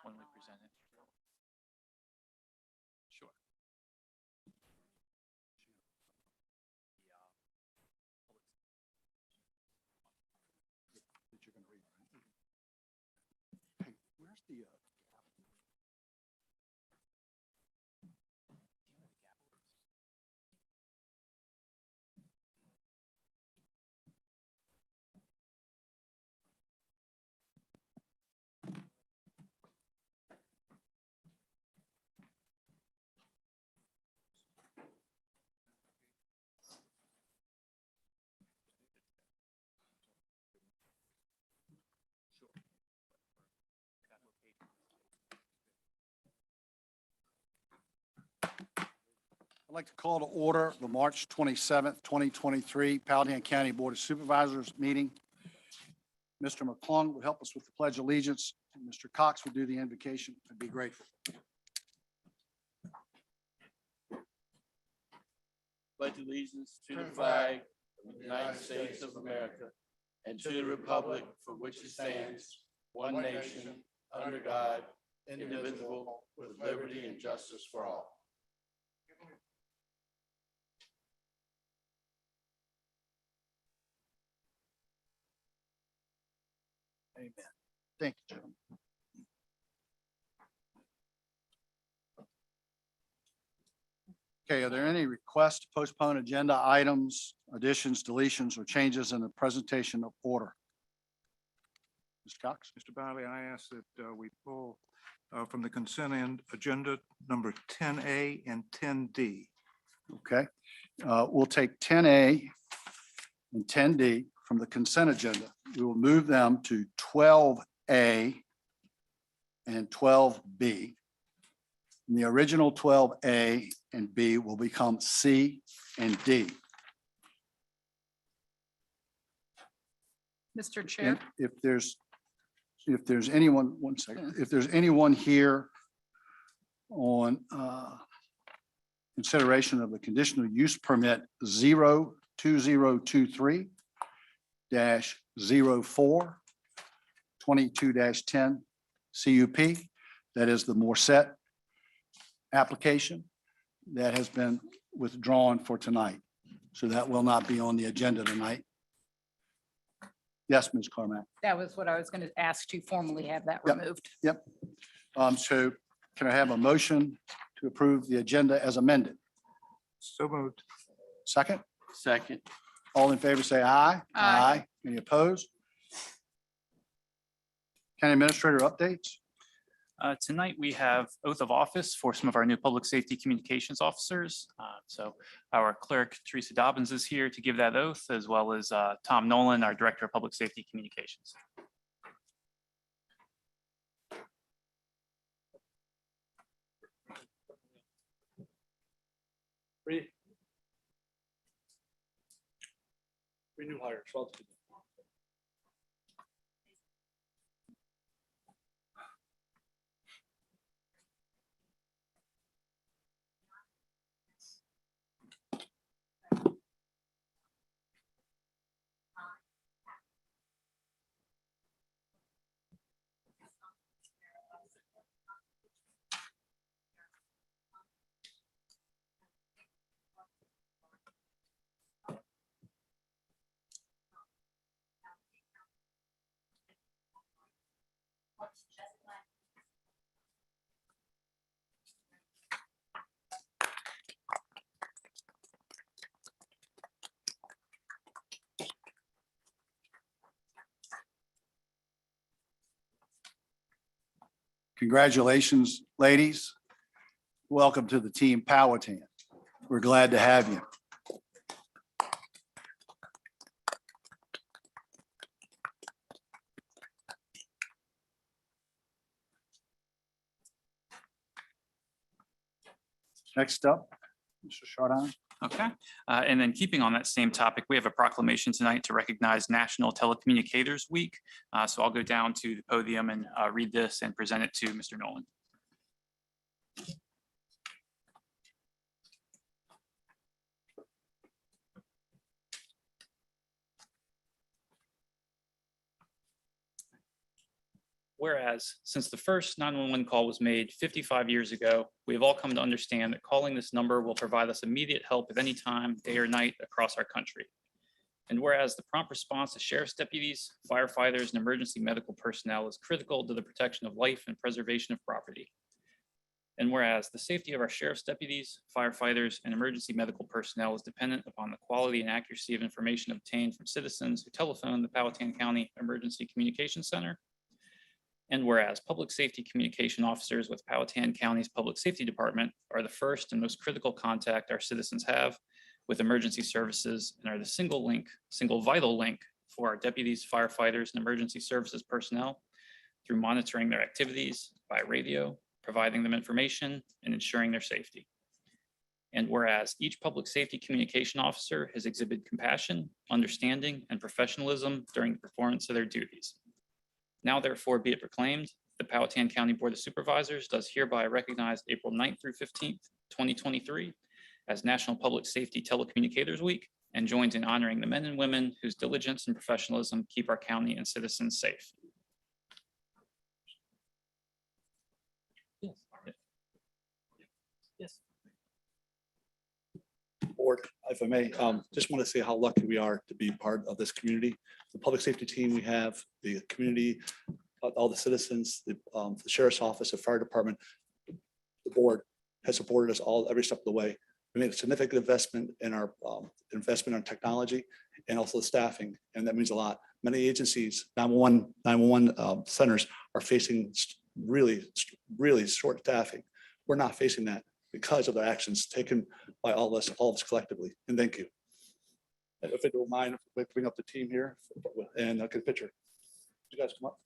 when we present it. Sure. That you're going to read, right? Hey, where's the I'd like to call to order the March 27th, 2023 Powhatan County Board of Supervisors meeting. Mr. McClung will help us with the Pledge of Allegiance, and Mr. Cox will do the invocation. I'd be grateful. Pledge allegiance to the flag of the United States of America and to the republic for which it stands, one nation, under God, indivisible, with liberty and justice for all. Amen. Thank you, gentlemen. Okay, are there any requests to postpone agenda items, additions, deletions, or changes in the presentation of order? Mr. Cox? Mr. Biley, I ask that we pull from the consent agenda number 10A and 10D. Okay, we'll take 10A and 10D from the consent agenda. We will move them to 12A and 12B. And the original 12A and B will become C and D. Mr. Chair, And if there's anyone, one second, if there's anyone here on consideration of the conditional use permit 02023-04 22-10 CUP, that is the Morset application that has been withdrawn for tonight. So that will not be on the agenda tonight. Yes, Ms. Carmack. that was what I was going to ask to formally have that Yep. removed. So can I have a motion to approve the agenda as amended? So moved. Second, Second. all in favor, say aye. Aye. Any opposed? County Administrator updates? Tonight, we have oath of office for some of our new public safety communications officers. So our clerk, Teresa Dobbins, is here to give that oath, as well as Tom Nolan, our Director of Public Safety Communications. Three new hires. Congratulations, ladies. Welcome to the team Powhatan. We're glad to have you. Next up, Mr. Chardon. Okay, and then keeping on that same topic, we have a proclamation tonight to recognize National Telecommunicators Week. So I'll go down to the podium and read this and present it to Mr. Nolan. Whereas, since the first 911 call was made 55 years ago, we have all come to understand that calling this number will provide us immediate help at any time, day or night, across our country. And whereas the prompt response of sheriff's deputies, firefighters, and emergency medical personnel is critical to the protection of life and preservation of property. And whereas the safety of our sheriff's deputies, firefighters, and emergency medical personnel is dependent upon the quality and accuracy of information obtained from citizens who telephone the Powhatan County Emergency Communication Center. And whereas public safety communication officers with Powhatan County's Public Safety Department are the first and most critical contact our citizens have with emergency services and are the single vital link for our deputies, firefighters, and emergency services personnel through monitoring their activities by radio, providing them information, and ensuring their safety. And whereas each public safety communication officer has exhibited compassion, understanding, and professionalism during the performance of their duties. Now therefore be it proclaimed, the Powhatan County Board of Supervisors does hereby recognize April 9th through 15th, 2023 as National Public Safety Telecommunicators Week and joins in honoring the men and women whose diligence and professionalism keep our county and citizens safe. Yes. Board, if I may, just want to say how lucky we are to be part of this community. The public safety team we have, the community, all the citizens, the sheriff's office, the fire department, the board has supported us all every step of the way. We made a significant investment in our technology and also staffing, and that means a lot. Many agencies, 911 centers are facing really short staffing. We're not facing that because of the actions taken by all of us collectively. And thank you. And if you don't mind, we bring up the team here and get a picture. You guys come up.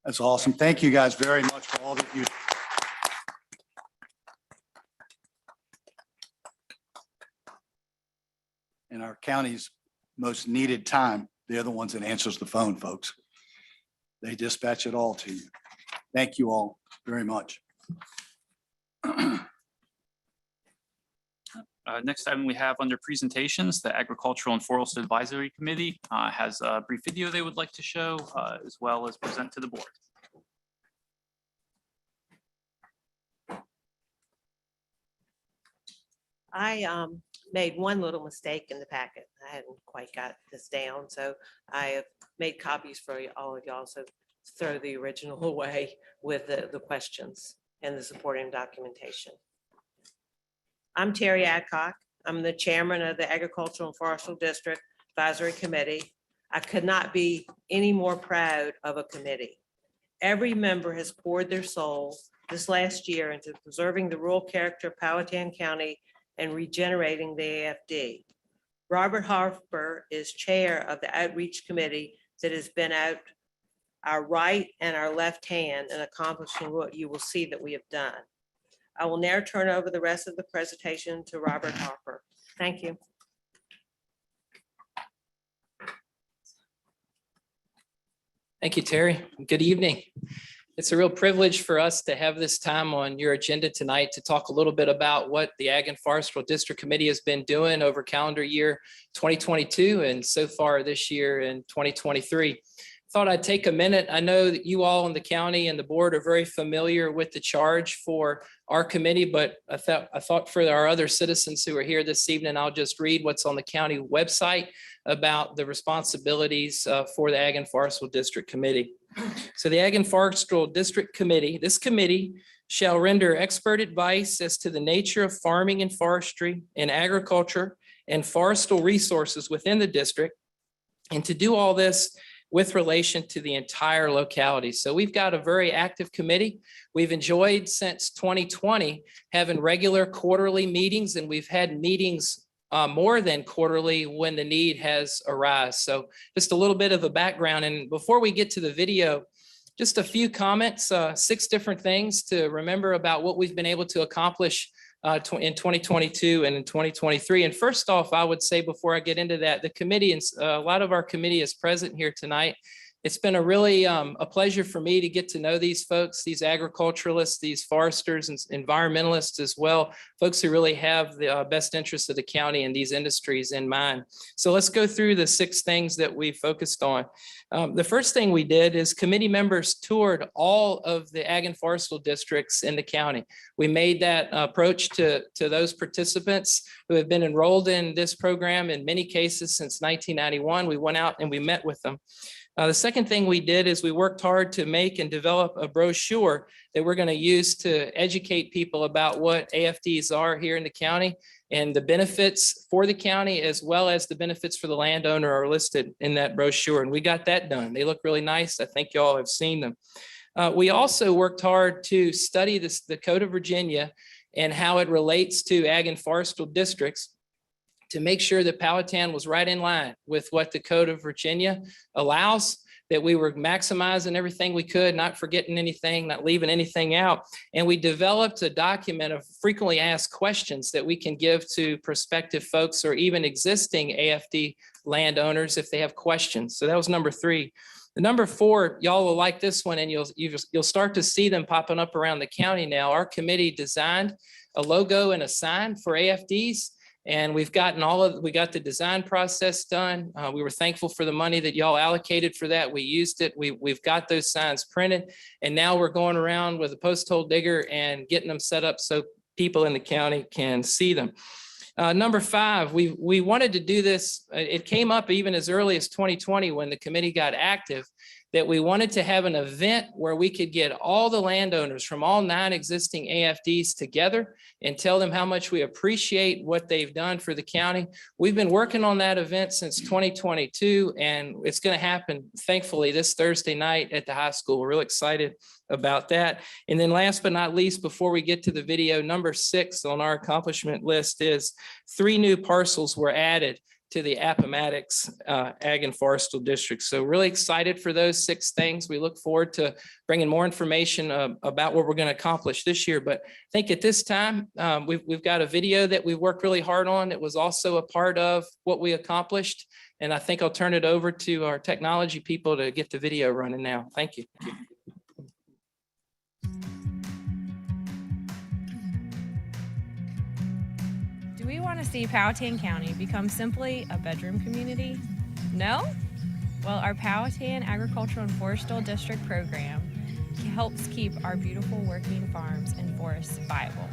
That's awesome. Thank you guys very much for all that you. In our county's most needed time, they're the ones that answers the phone, folks. They dispatch it all to you. Thank you all very much. Next item we have under presentations, the Agricultural and Forest Advisory Committee has a brief video they would like to show as well as present to the board. I made one little mistake in the packet. I hadn't quite got this down, so I have made copies for all of y'all. So throw the original away with the questions and the supporting documentation. I'm Terry Adcock. I'm the chairman of the Agricultural and Forestal District Advisory Committee. I could not be any more proud of a committee. Every member has poured their soul this last year into preserving the rural character of Powhatan County and regenerating the AFD. Robert Harper is chair of the outreach committee that has been out our right and our left hand in accomplishing what you will see that we have done. I will now turn over the rest of the presentation to Robert Harper. Thank you. Thank you, Terry. Good evening. It's a real privilege for us to have this time on your agenda tonight to talk a little bit about what the Ag and Forestry District Committee has been doing over calendar year 2022 and so far this year in 2023. Thought I'd take a minute. I know that you all in the county and the board are very familiar with the charge for our committee, but I thought for our other citizens who are here this evening, I'll just read what's on the county website about the responsibilities for the Ag and Forestry District Committee. So the Ag and Forestry District Committee, this committee shall render expert advice as to the nature of farming and forestry and agriculture and forestal resources within the district, and to do all this with relation to the entire locality. So we've got a very active committee. We've enjoyed since 2020 having regular quarterly meetings, and we've had meetings more than quarterly when the need has arisen. So just a little bit of a background. And before we get to the video, just a few comments, 6 different things to remember about what we've been able to accomplish in 2022 and in 2023. And first off, I would say before I get into that, the committee and a lot of our committee is present here tonight. It's been a really a pleasure for me to get to know these folks, these agriculturalists, these foresters and environmentalists as well, folks who really have the best interests of the county and these industries in mind. So let's go through the 6 things that we focused on. The first thing we did is committee members toured all of the ag and forestal districts in the county. We made that approach to those participants who have been enrolled in this program in many cases since 1991. We went out and we met with them. The second thing we did is we worked hard to make and develop a brochure that we're going to use to educate people about what AFDs are here in the county and the benefits for the county as well as the benefits for the landowner are listed in that brochure. And we got that done. They look really nice. I think you all have seen them. We also worked hard to study the Code of Virginia and how it relates to ag and forestal districts, to make sure that Powhatan was right in line with what the Code of Virginia allows, that we were maximizing everything we could, not forgetting anything, not leaving anything out. And we developed a document of frequently asked questions that we can give to prospective folks or even existing AFD landowners if they have questions. So that was number 3. The number 4, y'all will like this one, and you'll start to see them popping up around the county now. Our committee designed a logo and a sign for AFDs. And we got the design process done. We were thankful for the money that y'all allocated for that. We used it. We've got those signs printed. And now we're going around with a post hole digger and getting them set up so people in the county can see them. Number 5, we wanted to do this. It came up even as early as 2020 when the committee got active, that we wanted to have an event where we could get all the landowners from all 9 existing AFDs together and tell them how much we appreciate what they've done for the county. We've been working on that event since 2022, and it's going to happen, thankfully, this Thursday night at the high school. We're real excited about that. And then last but not least, before we get to the video, number 6 on our accomplishment list is 3 new parcels were added to the Appomattox Ag and Forestal District. So really excited for those 6 things. We look forward to bringing more information about what we're going to accomplish this year. But I think at this time, we've got a video that we worked really hard on. It was also a part of what we accomplished. And I think I'll turn it over to our technology people to get the video running now. Thank you. Do we want to see Powhatan County become simply a bedroom community? No? Well, our Powhatan Agricultural and Forestal District program helps keep our beautiful working farms and forests viable.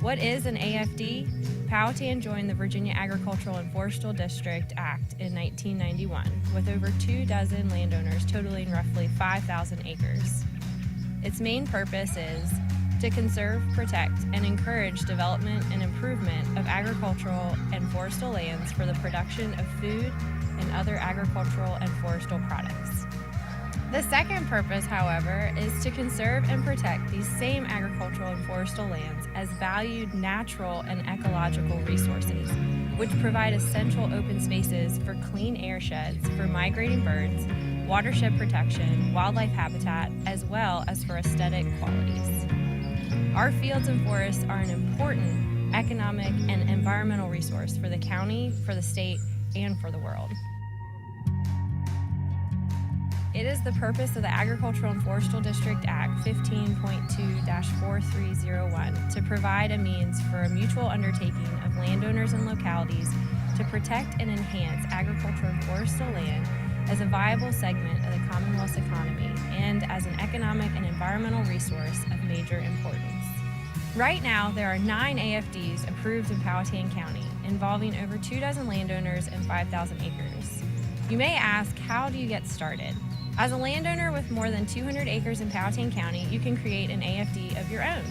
What is an AFD? Powhatan joined the Virginia Agricultural and Forestal District Act in 1991 with over 24 landowners totaling roughly 5,000 acres. Its main purpose is to conserve, protect, and encourage development and improvement of agricultural and forestal lands for the production of food and other agricultural and forestal products. The second purpose, however, is to conserve and protect these same agricultural and forestal lands as valued natural and ecological resources, which provide essential open spaces for clean air sheds for migrating birds, watershed protection, wildlife habitat, as well as for aesthetic qualities. Our fields and forests are an important economic and environmental resource for the county, for the state, and for the world. It is the purpose of the Agricultural and Forestal District Act 15.2-4301 to provide a means for a mutual undertaking of landowners and localities to protect and enhance agricultural and forestal land as a viable segment of the Commonwealth's economy and as an economic and environmental resource of major importance. Right now, there are 9 AFDs approved in Powhatan County, involving over 24 landowners and 5,000 acres. You may ask, how do you get started? As a landowner with more than 200 acres in Powhatan County, you can create an AFD of your own.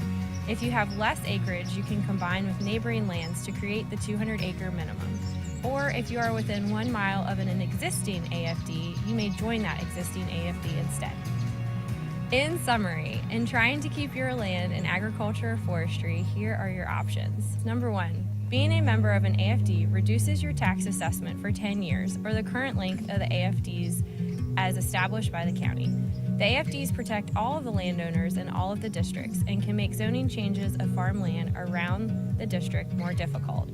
If you have less acreage, you can combine with neighboring lands to create the 200-acre minimum. Or if you are within 1 mile of an existing AFD, you may join that existing AFD instead. In summary, in trying to keep your land in agriculture or forestry, here are your options. Number 1, being a member of an AFD reduces your tax assessment for 10 years or the current length of the AFDs as established by the county. The AFDs protect all of the landowners in all of the districts and can make zoning changes of farmland around the district more difficult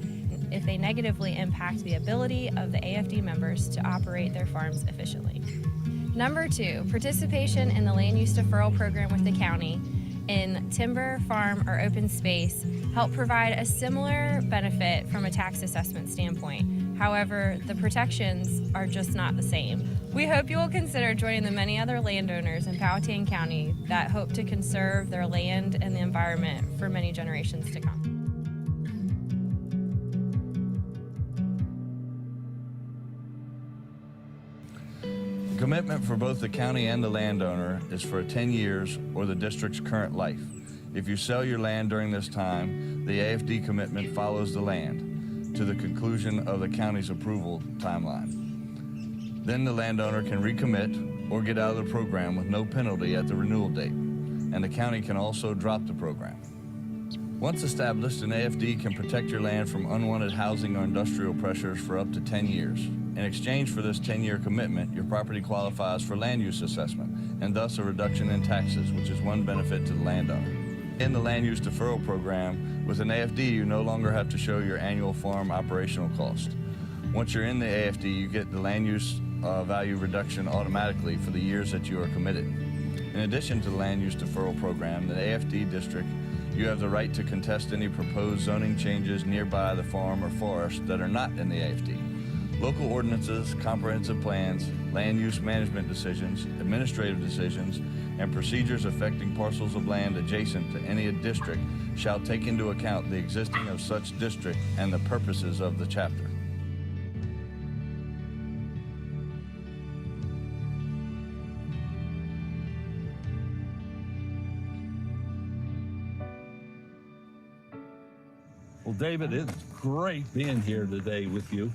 if they negatively impact the ability of the AFD members to operate their farms efficiently. Number 2, participation in the land use deferral program with the county in timber, farm, or open space help provide a similar benefit from a tax assessment standpoint. However, the protections are just not the same. We hope you will consider joining the many other landowners in Powhatan County that hope to conserve their land and the environment for many generations to come. The commitment for both the county and the landowner is for 10 years or the district's current life. If you sell your land during this time, the AFD commitment follows the land to the conclusion of the county's approval timeline. Then the landowner can recommit or get out of the program with no penalty at the renewal date, and the county can also drop the program. Once established, an AFD can protect your land from unwanted housing or industrial pressures for up to 10 years. In exchange for this 10-year commitment, your property qualifies for land use assessment and thus a reduction in taxes, which is one benefit to the landowner. In the land use deferral program, with an AFD, you no longer have to show your annual farm operational cost. Once you're in the AFD, you get the land use value reduction automatically for the years that you are committed. In addition to the land use deferral program, the AFD district, you have the right to contest any proposed zoning changes nearby the farm or forest that are not in the AFD. Local ordinances, comprehensive plans, land use management decisions, administrative decisions, and procedures affecting parcels of land adjacent to any district shall take into account the existing of such district and the purposes of the chapter. Well, David, it's great being here today with you,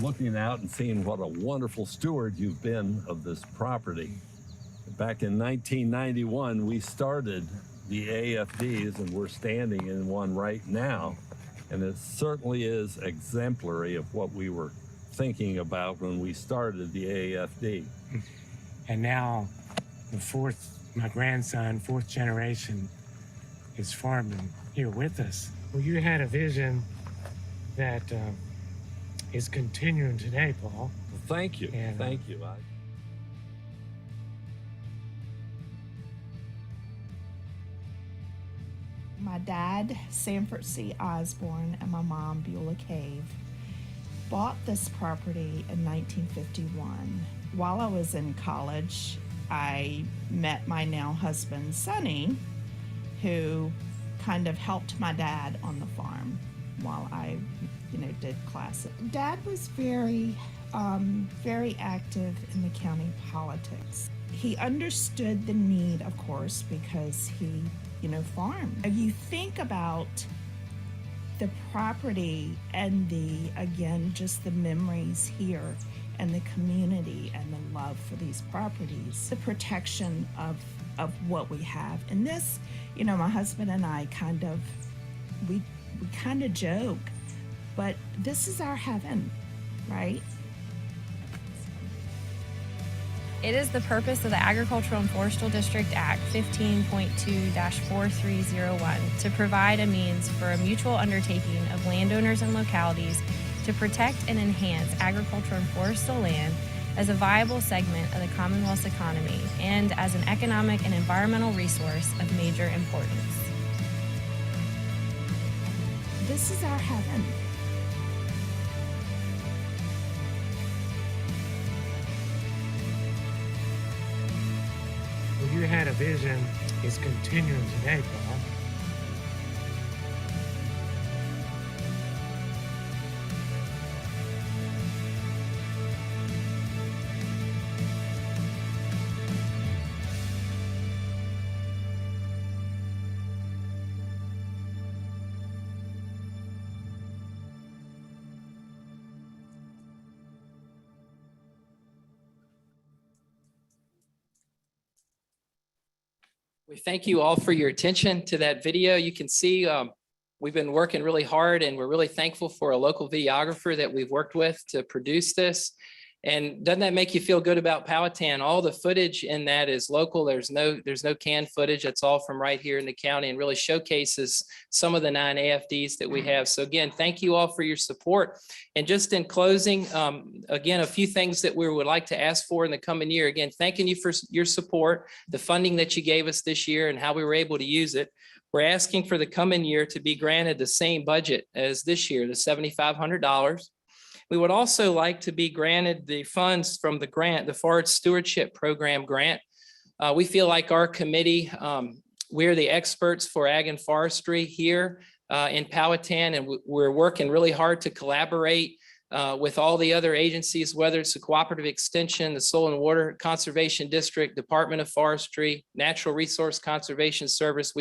looking out and seeing what a wonderful steward you've been of this property. Back in 1991, we started the AFDs, and we're standing in one right now. And it certainly is exemplary of what we were thinking about when we started the AFD. And now my grandson, fourth generation, is farming here with us. Well, you had a vision that is continuing today, Paul. Well, thank you. And, thank you. My dad, Sanford C. Osborne, and my mom, Beulah Cave, bought this property in 1951. While I was in college, I met my now husband, Sonny, who kind of helped my dad on the farm while I, did classes. Dad was very active in the county politics. He understood the need, of course, because he, farmed. You think about the property and just the memories here and the community and the love for these properties, the protection of what we have. And this, my husband and I we kind of joke, but this is our heaven, right? It is the purpose of the Agricultural and Forestal District Act 15.2-4301 to provide a means for a mutual undertaking of landowners and localities to protect and enhance agricultural and forestal land as a viable segment of the Commonwealth's economy and as an economic and environmental resource of major importance. This is our heaven. Well, you had a vision, it's continuing today, Paul. We thank you all for your attention to that video. You can see we've been working really hard and we're really thankful for a local videographer that we've worked with to produce this. And doesn't that make you feel good about Powhatan? All the footage in that is local. There's no canned footage. It's all from right here in the county and really showcases some of the 9 AFDs that we have. So again, thank you all for your support. And just in closing, again, a few things that we would like to ask for in the coming year. Again, thanking you for your support, the funding that you gave us this year and how we were able to use it. We're asking for the coming year to be granted the same budget as this year, the $7,500. We would also like to be granted the funds from the grant, the Forest Stewardship Program grant. We feel like our committee, we're the experts for ag and forestry here in Powhatan, and we're working really hard to collaborate with all the other agencies, whether it's the Cooperative Extension, the Soil and Water Conservation District, Department of Forestry, Natural Resource Conservation Service,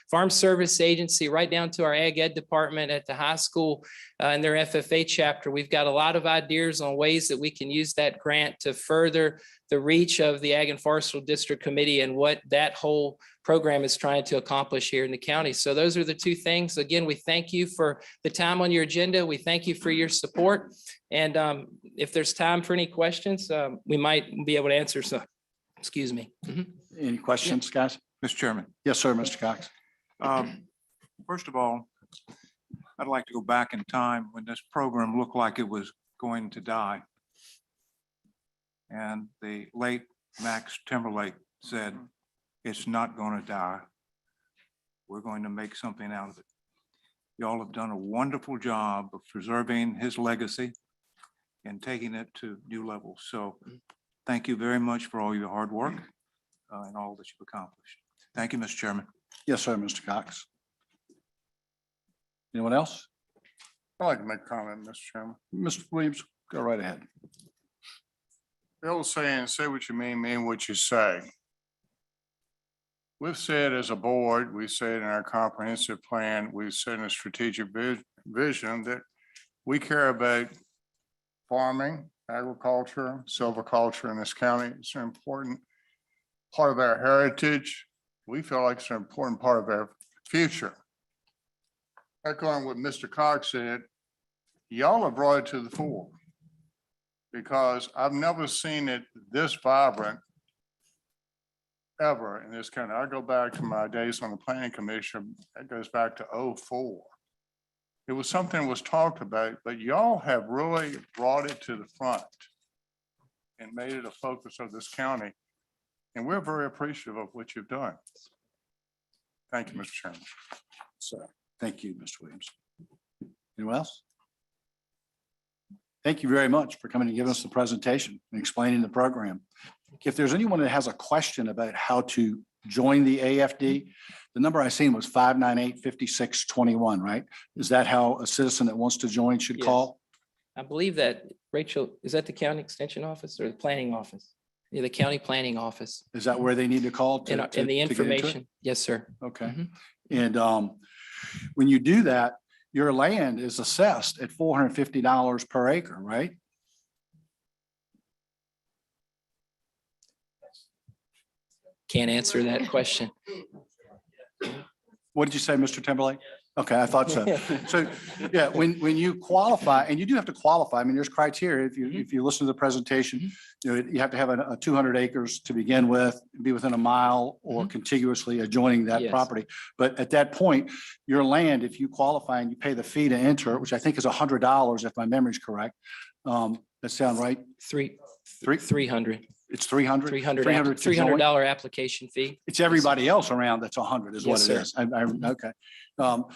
Farm Service Agency, right down to our Ag Ed Department at the high school and their FFA chapter. We've got a lot of ideas on ways that we can use that grant to further the reach of the Ag and Forestry District Committee and what that whole program is trying to accomplish here in the county. So those are the two things. Again, we thank you for the time on your agenda. We thank you for your support. And if there's time for any questions, we might be able to answer some. Excuse me. Any questions, guys? Mr. Chairman. Yes, sir, Mr. Cox. First of all, I'd like to go back in time when this program looked like it was going to die. And the late Max Timberlake said, it's not going to die. We're going to make something out of it. Y'all have done a wonderful job of preserving his legacy and taking it to new levels. So thank you very much for all your hard work and all that you've accomplished. Thank you, Mr. Chairman. Yes, sir, Mr. Cox. Anyone else? I'd like to make a comment, Mr. Chairman. Mr. Williams, go right ahead. The old saying, say what you mean what you say. We've said as a board, we said in our comprehensive plan, we've said in a strategic vision that we care about farming, agriculture, silviculture in this county. It's an important part of our heritage. We feel like it's an important part of our future. Echoing what Mr. Cox said, y'all have brought it to the fore because I've never seen it this vibrant ever in this country. I go back to my days on the planning commission. That goes back to 2004. It was something that was talked about, but y'all have really brought it to the front and made it a focus of this county. And we're very appreciative of what you've done. Thank you, Mr. Chairman. So, thank you, Mr. Williams. Anyone else? Thank you very much for coming and giving us the presentation and explaining the program. If there's anyone that has a question about how to join the AFD, the number I seen was 598-5621, right? Is that how a citizen that wants to join should call? I believe that, Rachel, is that the county extension office or the planning office? Yeah, the county planning office. Is that where they need to call? And the to get into it? information. Yes, sir. Okay. And when you do that, your land is assessed at $450 per acre, right? Can't answer that question. What did you say, Mr. Timberlake? Okay, I thought so. So, yeah, when you qualify, and you do have to qualify, I mean, there's criteria. If you listen to the presentation, you know, you have to have a 200 acres to begin with, be within a mile or contiguously adjoining that Yes. property. But at that point, your land, if you qualify and you pay the fee to enter, which I think is $100, if my memory's correct. That sound right? 300. It's 300? $300 application fee. It's everybody else around that's 100 is what Yes, it sir. is. Okay.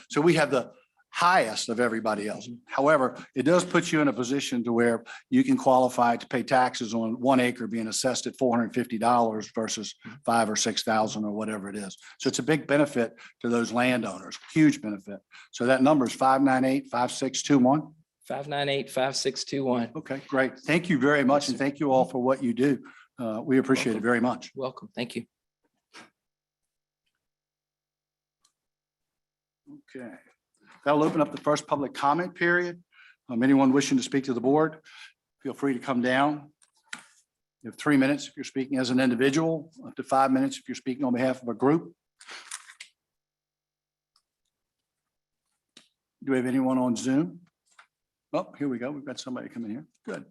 So we have the highest of everybody else. However, it does put you in a position to where you can qualify to pay taxes on 1 acre being assessed at $450 versus 5,000 or 6,000 or whatever it is. So it's a big benefit to those landowners, huge benefit. So that number is 598-5621. 598-5621. Okay, great. Thank you very much. And thank you all for what you do. We appreciate it very much. Welcome. Thank you. Okay, that'll open up the first public comment period. Anyone wishing to speak to the board, feel free to come down. You have 3 minutes if you're speaking as an individual, up to 5 minutes if you're speaking on behalf of a group. Do we have anyone on Zoom? Oh, here we go. We've got somebody coming here. Good.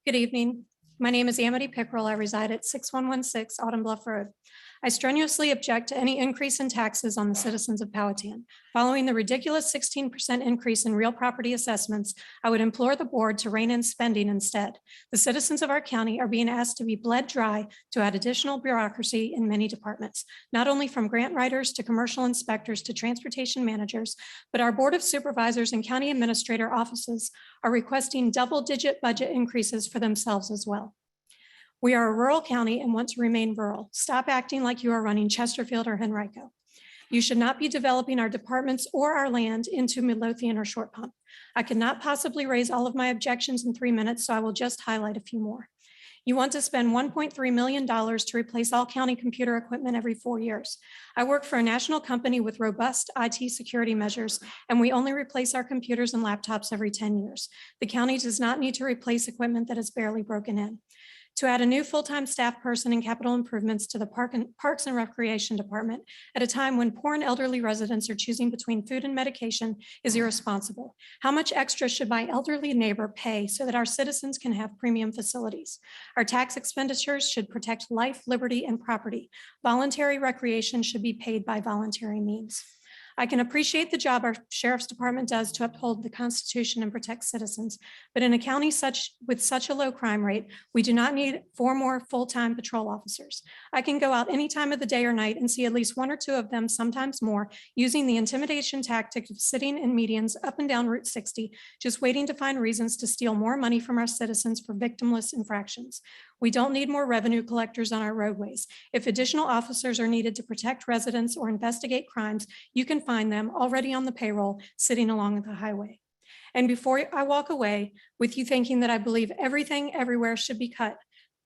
Good evening. My name is Amity Pickrell. I reside at 6116 Autumn Bluff Road. I strenuously object to any increase in taxes on the citizens of Powhatan. Following the ridiculous 16% increase in real property assessments, I would implore the board to rein in spending instead. The citizens of our county are being asked to be bled dry to add additional bureaucracy in many departments, not only from grant writers to commercial inspectors to transportation managers, but our Board of Supervisors and county administrator offices are requesting double-digit budget increases for themselves as well. We are a rural county and want to remain rural. Stop acting like you are running Chesterfield or Henrico. You should not be developing our departments or our land into Midlothian or Short Pump. I could not possibly raise all of my objections in 3 minutes, so I will just highlight a few more. You want to spend $1.3 million to replace all county computer equipment every 4 years. I work for a national company with robust IT security measures, and we only replace our computers and laptops every 10 years. The county does not need to replace equipment that is barely broken in. To add a new full-time staff person and capital improvements to the Parks and Recreation Department at a time when poor and elderly residents are choosing between food and medication is irresponsible. How much extra should my elderly neighbor pay so that our citizens can have premium facilities? Our tax expenditures should protect life, liberty, and property. Voluntary recreation should be paid by voluntary means. I can appreciate the job our sheriff's department does to uphold the Constitution and protect citizens, but in a county with such a low crime rate, we do not need 4 more full-time patrol officers. I can go out any time of the day or night and see at least 1 or 2 of them, sometimes more, using the intimidation tactic of sitting in medians up and down Route 60, just waiting to find reasons to steal more money from our citizens for victimless infractions. We don't need more revenue collectors on our roadways. If additional officers are needed to protect residents or investigate crimes, you can find them already on the payroll sitting along the highway. And before I walk away with you thinking that I believe everything everywhere should be cut,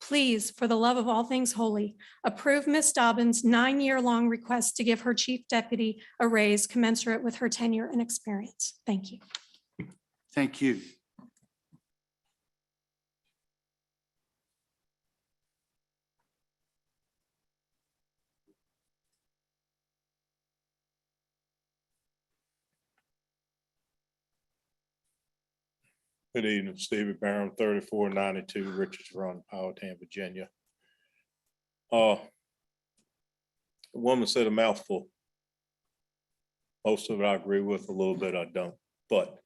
please, for the love of all things holy, approve Ms. Dobbins' 9-year-long request to give her chief deputy a raise commensurate with her tenure and experience. Thank you. Thank you. Good evening, Stevie Barham, 3492 Richards Run, Powhatan, Virginia. The woman said a mouthful. Most of it I agree with, a little bit I don't, but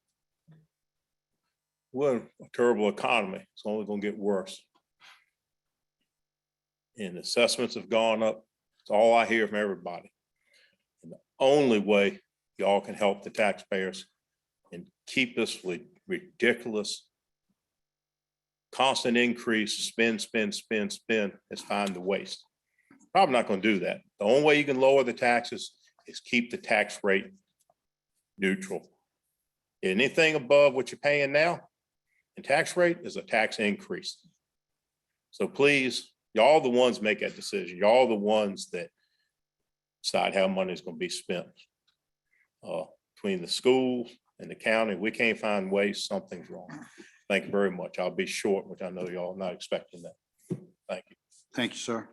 we're in a terrible economy. It's only gonna get worse. And assessments have gone up. It's all I hear from everybody. And the only way y'all can help the taxpayers and keep this ridiculous constant increase, spend, is find the waste. Probably not going to do that. The only way you can lower the taxes is keep the tax rate neutral. Anything above what you're paying now in tax rate is a tax increase. So please, y'all the ones make that decision. Y'all the ones that decide how money is going to be spent. Between the schools and the county, we can't find ways, something's wrong. Thank you very much. I'll be short, which I know y'all are not expecting that. Thank you. Thank you, sir.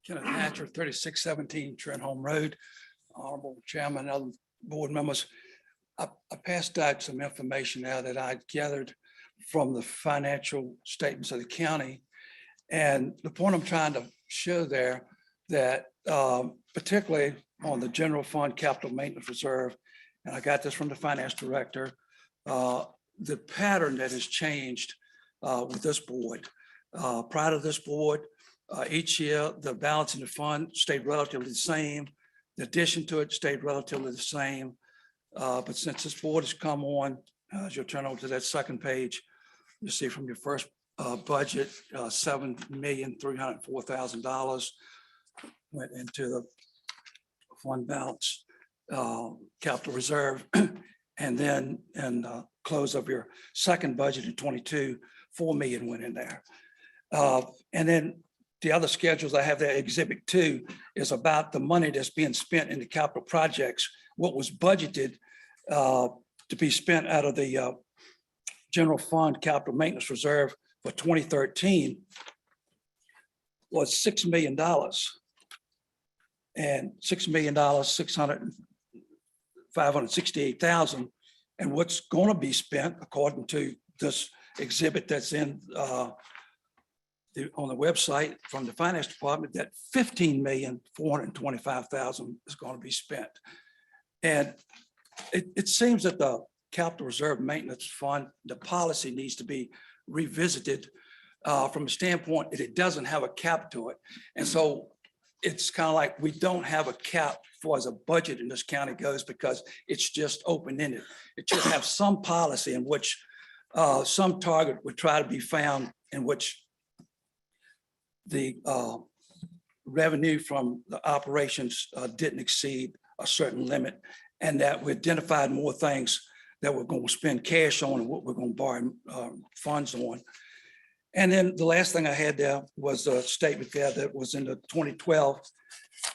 Kenneth Hatcher, 3617 Trenholm Road. Honorable Chairman, other board members, I passed out some information now that I gathered from the financial statements of the county. And the point I'm trying to show there that particularly on the general fund capital maintenance reserve, and I got this from the finance director, the pattern that has changed with this board. Prior to this board, each year, the balance in the fund stayed relatively the same. The addition to it stayed relatively the same. But since this board has come on, as you'll turn over to that second page, you see from your first budget, $7,304,000 went into the fund balance capital reserve. And then in the close of your second budget in 22, $4 million went in there. And then the other schedules I have there, Exhibit 2, is about the money that's being spent in the capital projects, what was budgeted to be spent out of the general fund capital maintenance reserve for 2013 was $6 million. And $6 million, 568,000. And what's going to be spent, according to this exhibit that's in on the website from the finance department, that 15,425,000 is going to be spent. And it seems that the capital reserve maintenance fund, the policy needs to be revisited from a standpoint that it doesn't have a cap to it. And so it's kind of like we don't have a cap for as a budget in this county goes because it's just open-ended. It should have some policy in which some target would try to be found in which the revenue from the operations didn't exceed a certain limit, and that we identified more things that we're going to spend cash on and what we're going to borrow funds on. And then the last thing I had there was a statement there that was in the 2012.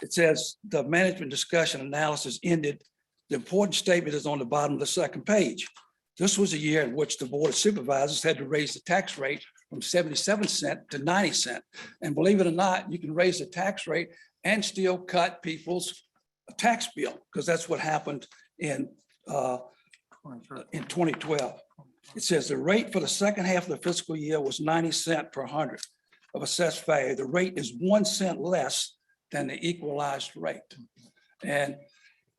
It says the management discussion analysis ended. The important statement is on the bottom of the second page. This was a year in which the Board of Supervisors had to raise the tax rate from 77 cents to 90 cents. And believe it or not, you can raise the tax rate and still cut people's tax bill, because that's what happened in 2012. It says the rate for the second half of the fiscal year was 90 cents per hundred of assessed value. The rate is 1 cent less than the equalized rate. And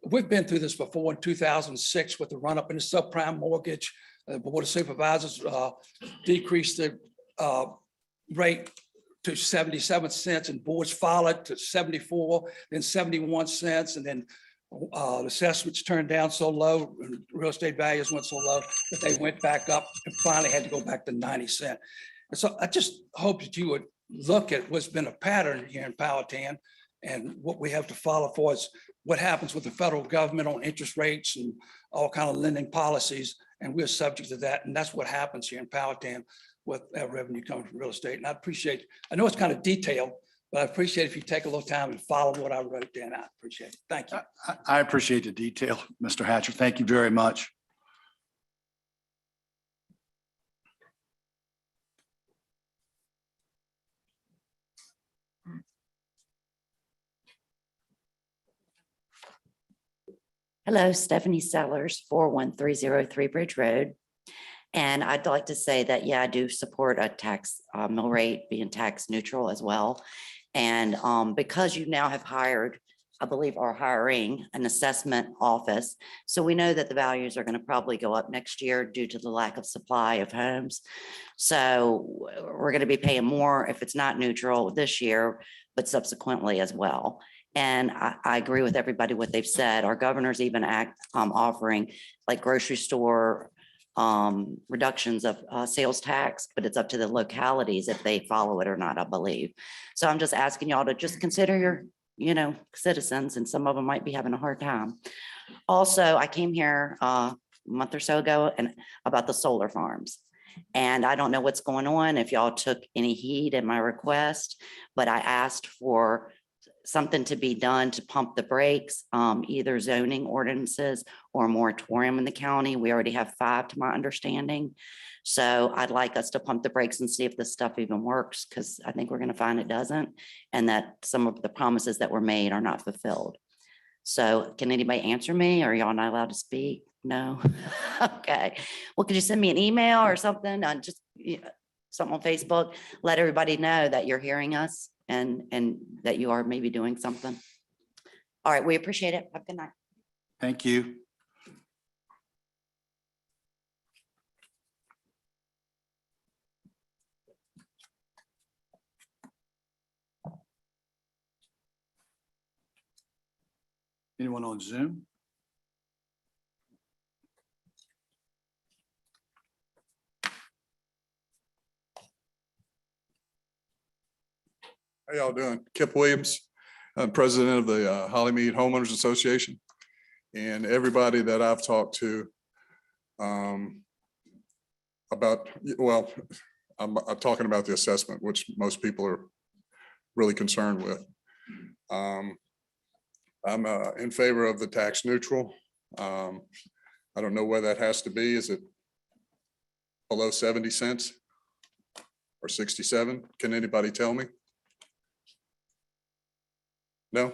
we've been through this before in 2006 with the run up in the subprime mortgage. The Board of Supervisors decreased the rate to 77 cents and boards followed to 74, then 71 cents. And then the assessments turned down so low and real estate values went so low that they went back up and finally had to go back to 90 cents. And so I just hope that you would look at what's been a pattern here in Powhatan, and what we have to follow for is what happens with the federal government on interest rates and all kind of lending policies. And we're subject to that. And that's what happens here in Powhatan with that revenue coming from real estate. And I know it's kind of detailed, but I appreciate if you take a little time and follow what I wrote down. I appreciate it. Thank you. I appreciate the detail, Mr. Hatcher. Thank you very much. Hello, Stephanie Sellers, 41303 Bridge Road. And I'd like to say that, yeah, I do support a tax mill rate being tax neutral as well. And because you now have hired, I believe are hiring an assessment office. So we know that the values are going to probably go up next year due to the lack of supply of homes. So we're going to be paying more if it's not neutral this year, but subsequently as well. And I agree with everybody what they've said. Our governor's even offering like grocery store reductions of sales tax, but it's up to the localities if they follow it or not, I believe. So I'm just asking y'all to just consider your, citizens, and some of them might be having a hard time. Also, I came here a month or so ago and about the solar farms. And I don't know what's going on, if y'all took any heed in my request, but I asked for something to be done to pump the brakes, either zoning ordinances or moratorium in the county. We already have 5 to my understanding. So I'd like us to pump the brakes and see if this stuff even works, because I think we're going to find it doesn't, and that some of the promises that were made are not fulfilled. So can anybody answer me? Are y'all not allowed to speak? No? Okay. Well, could you send me an email or something on just something on Facebook? Let everybody know that you're hearing us and that you are maybe doing something. All right, we appreciate it. Have a good night. Thank you. Anyone on Zoom? How y'all doing? Kip Williams, I'm president of the Hollymead Homeowners Association. And everybody that I've talked to about, well, I'm talking about the assessment, which most people are really concerned with. I'm in favor of the tax neutral. I don't know where that has to be. Is it below 70 cents? Or 67? Can anybody tell me? No?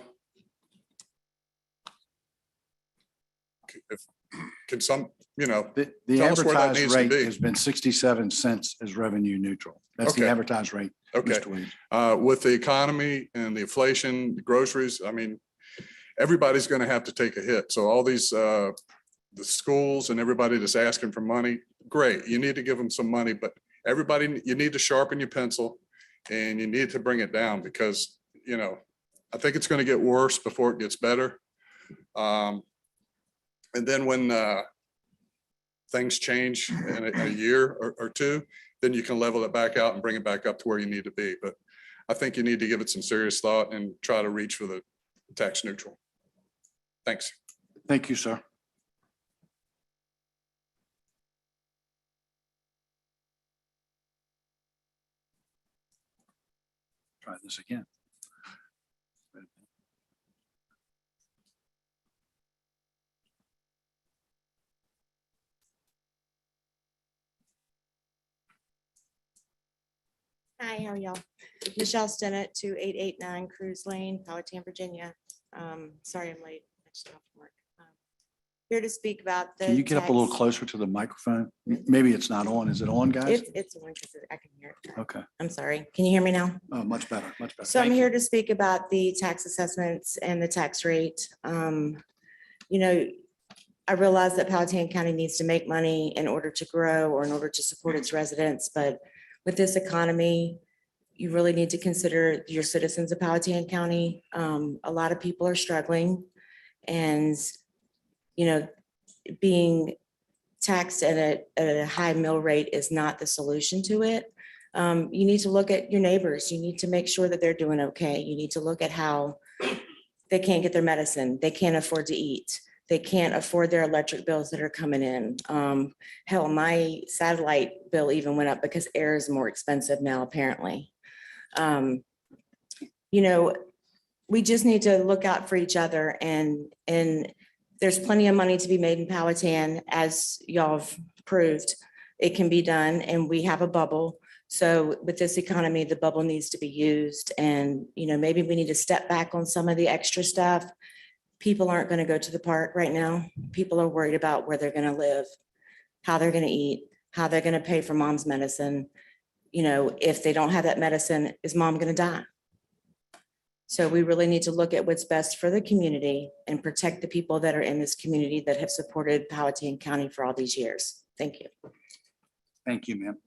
Can some, you know, The tell us where that advertised needs to rate be. has been 67 cents as revenue neutral. That's the Okay. advertised rate. Okay. Mr. Williams. With the economy and the inflation, the groceries, I mean, everybody's going to have to take a hit. So all these, the schools and everybody that's asking for money, great. You need to give them some money, but everybody, you need to sharpen your pencil and you need to bring it down because, you know, I think it's going to get worse before it gets better. And then when things change in a year or two, then you can level it back out and bring it back up to where you need to be. But I think you need to give it some serious thought and try to reach for the tax neutral. Thanks. Thank you, sir. Try this again. Hi, how are y'all? Michelle Stinnett, 2889 Cruise Lane, Powhatan, Virginia. Sorry I'm late. I just got off from work. Here to speak about the. Can you get up a little tax- closer to the microphone? Maybe it's not on. Is it on, guys? It's on because I can hear it. Okay. I'm sorry. Can you hear me now? Oh, much better, much better. So I'm Thank you. here to speak about the tax assessments and the tax rate. You know, I realize that Powhatan County needs to make money in order to grow or in order to support its residents, but with this economy, you really need to consider your citizens of Powhatan County. A lot of people are struggling and, you know, being taxed at a high mill rate is not the solution to it. You need to look at your neighbors. You need to make sure that they're doing okay. You need to look at how they can't get their medicine. They can't afford to eat. They can't afford their electric bills that are coming in. Hell, my satellite bill even went up because air is more expensive now, apparently. You know, we just need to look out for each other and there's plenty of money to be made in Powhatan, as y'all have proved. It can be done and we have a bubble. So with this economy, the bubble needs to be used and, you know, maybe we need to step back on some of the extra stuff. People aren't going to go to the park right now. People are worried about where they're going to live, how they're going to eat, how they're going to pay for mom's medicine. You know, if they don't have that medicine, is mom going to die? So we really need to look at what's best for the community and protect the people that are in this community that have supported Powhatan County for all these years. Thank you. Thank you, ma'am.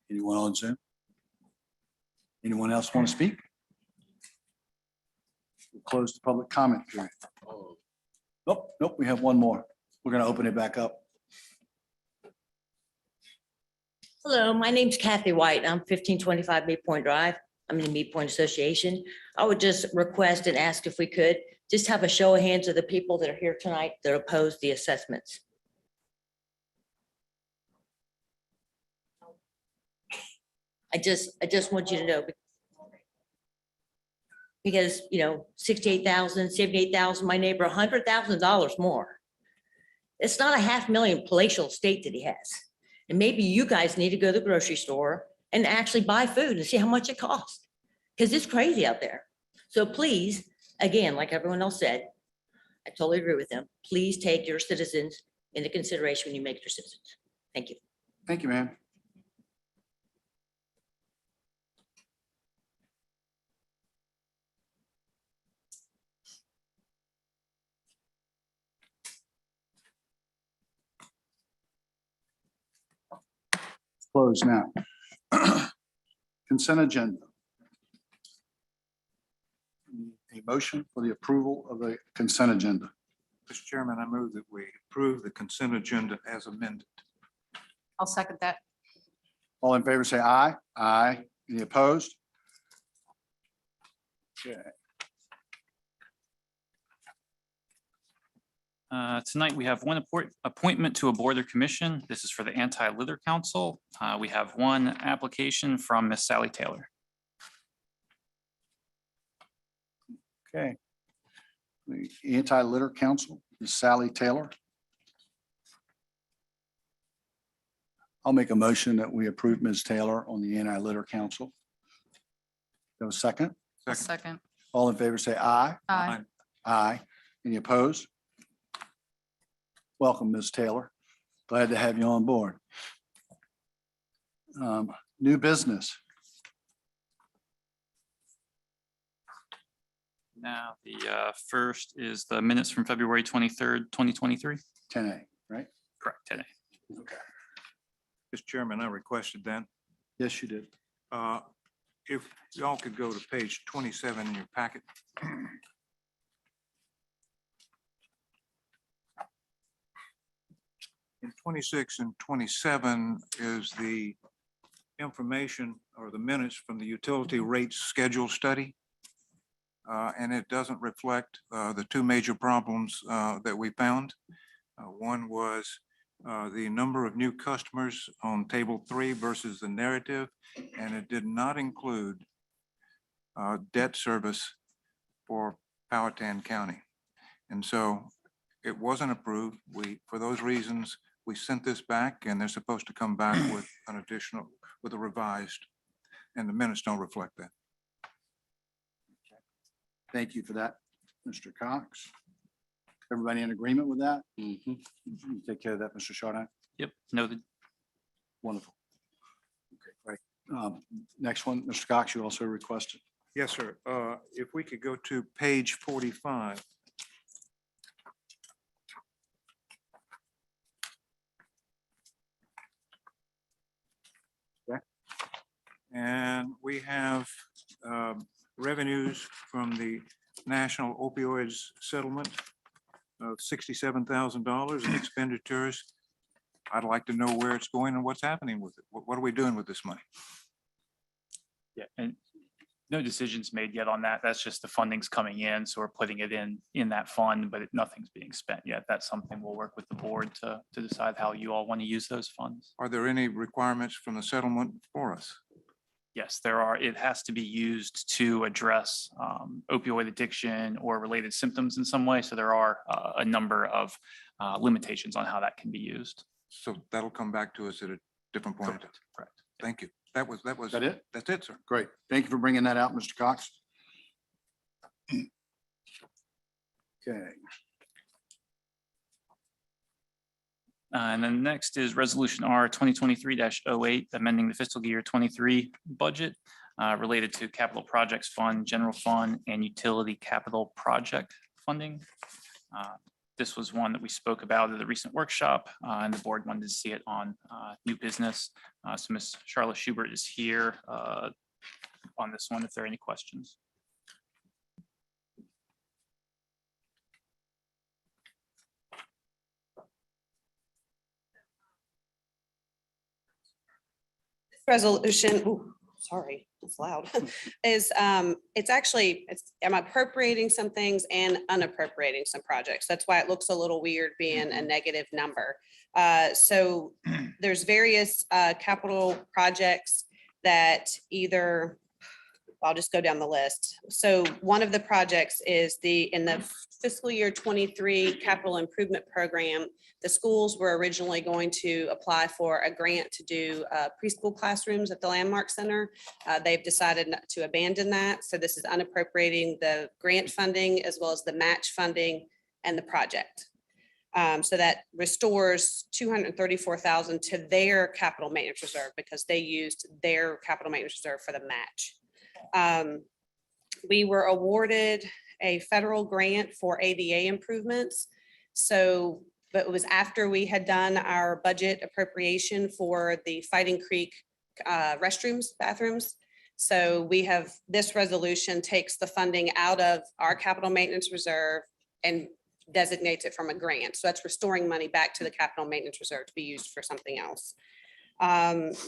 Anyone on Zoom? Anyone else want to speak? We'll close the public comment period. Nope, nope, we have one more. We're going to open it back up. Hello, my name's Kathy White. I'm 1525 Mead Point Drive. I'm in the Mead Point Association. I would just request and ask if we could just have a show of hands of the people that are here tonight that oppose the assessments. I just want you to know. Because, you know, 68,000, 78,000, my neighbor, $100,000 more. It's not a $500,000 palatial estate that he has. And maybe you guys need to go to the grocery store and actually buy food and see how much it costs. Because it's crazy out there. So please, again, like everyone else said, I totally agree with them. Please take your citizens into consideration when you make your citizens. Thank you. Thank you, ma'am. Close now. Consent agenda. A motion for the approval of the consent agenda. Mr. Chairman, I move that we approve the consent agenda as amended. I'll second that. All in favor, say aye. Aye. Any opposed? Okay. Tonight, we have one appointment to a board or commission. This is for the Anti-Litter Council. We have one application from Miss Sally Taylor. Okay. The Anti-Litter Council, Ms. Sally Taylor. I'll make a motion that we approve Ms. Taylor on the Anti-Litter Council. Have a second? Second. All in favor, say aye. Aye. Aye. Any opposed? Welcome, Ms. Taylor. Glad to have you on board. New business. Now, the first is the minutes from February 23rd, 2023. 10A, right? Correct, 10A. Okay. Mr. Chairman, I requested that. Yes, you did. If y'all could go to page 27 in your packet. In 26 and 27 is the information or the minutes from the utility rates schedule study. And it doesn't reflect the two major problems that we found. One was the number of new customers on table 3 versus the narrative, and it did not include debt service for Powhatan County. And so it wasn't approved. For those reasons, we sent this back, and they're supposed to come back with an additional, with a revised, and the minutes don't reflect that. Thank you for that, Mr. Cox. Everybody in agreement with that? You take care of that, Mr. Chardon? Yep, noted. Wonderful. Okay, great. Next one, Mr. Cox, you also requested. Yes, sir. If we could go to page 45. Okay. And we have revenues from the national opioids settlement of $67,000 and expenditures. I'd like to know where it's going and what's happening with it. What are we doing with this money? Yeah, and no decisions made yet on that. That's just the funding's coming in, so we're putting it in that fund, but nothing's being spent yet. That's something we'll work with the board to decide how you all want to use those funds. Are there any requirements from the settlement for us? Yes, there are. It has to be used to address opioid addiction or related symptoms in some way. So there are a number of limitations on how that can be used. So that'll come back to us at a different point. Correct. Thank you. That was that it? That's it, sir. Great. Thank you for bringing that out, Mr. Cox. Okay. And then next is Resolution R 2023-08, amending the fiscal year 23 budget related to Capital Projects Fund, General Fund, and Utility Capital Project funding. This was one that we spoke about at the recent workshop, and the board wanted to see it on new business. So Ms. Charlotte Schubert is here on this one if there are any questions. Resolution, ooh, sorry, it's loud, is I'm appropriating some things and unappropriating some projects. That's why it looks a little weird being a negative number. So there's various capital projects that either, I'll just go down the list. So one of the projects is in the fiscal year 23 capital improvement program, the schools were originally going to apply for a grant to do preschool classrooms at the Landmark Center. They've decided not to abandon that. So this is unappropriating the grant funding as well as the match funding and the project. So that restores $234,000 to their capital maintenance reserve because they used their capital maintenance reserve for the match. We were awarded a federal grant for ADA improvements. So, but it was after we had done our budget appropriation for the Fighting Creek restrooms, bathrooms. So this resolution takes the funding out of our capital maintenance reserve and designates it from a grant. So that's restoring money back to the capital maintenance reserve to be used for something else.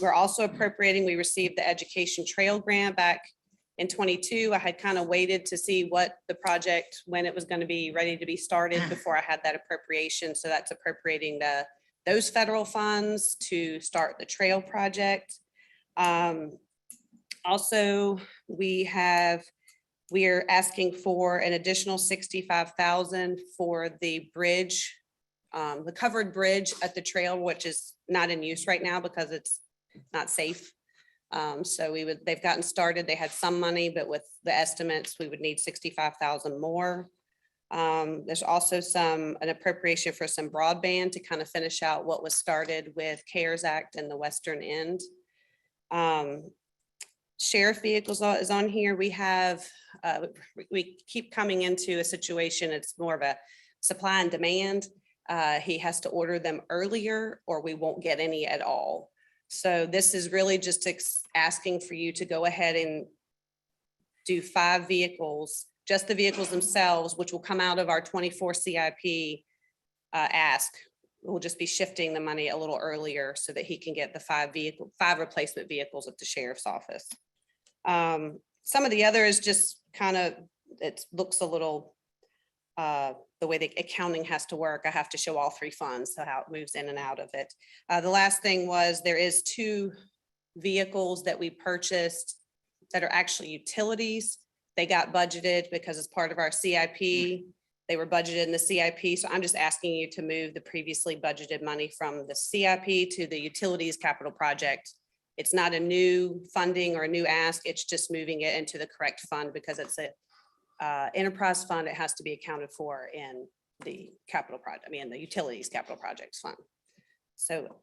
We're also appropriating, we received the education trail grant back In 22, I had kind of waited to see what the project, when it was going to be ready to be started before I had that appropriation. So that's appropriating those federal funds to start the trail project. Also, we are asking for an additional 65,000 for the bridge, the covered bridge at the trail, which is not in use right now because it's not safe. So they've gotten started. They had some money, but with the estimates, we would need 65,000 more. There's also an appropriation for some broadband to kind of finish out what was started with CARES Act and the western end. Sheriff vehicles is on here. We keep coming into a situation, it's more of a supply and demand. He has to order them earlier or we won't get any at all. So this is really just asking for you to go ahead and do 5 vehicles, just the vehicles themselves, which will come out of our 24 CIP ask. We'll just be shifting the money a little earlier so that he can get the 5 replacement vehicles at the sheriff's office. Some of the other is just kind of, it looks a little, the way the accounting has to work. I have to show all 3 funds, so how it moves in and out of it. The last thing was there is 2 vehicles that we purchased that are actually utilities. They got budgeted because as part of our CIP, they were budgeted in the CIP. So I'm just asking you to move the previously budgeted money from the CIP to the utilities capital project. It's not a new funding or a new ask. It's just moving it into the correct fund because it's a enterprise fund. It has to be accounted for in the capital project, the utilities capital projects fund. So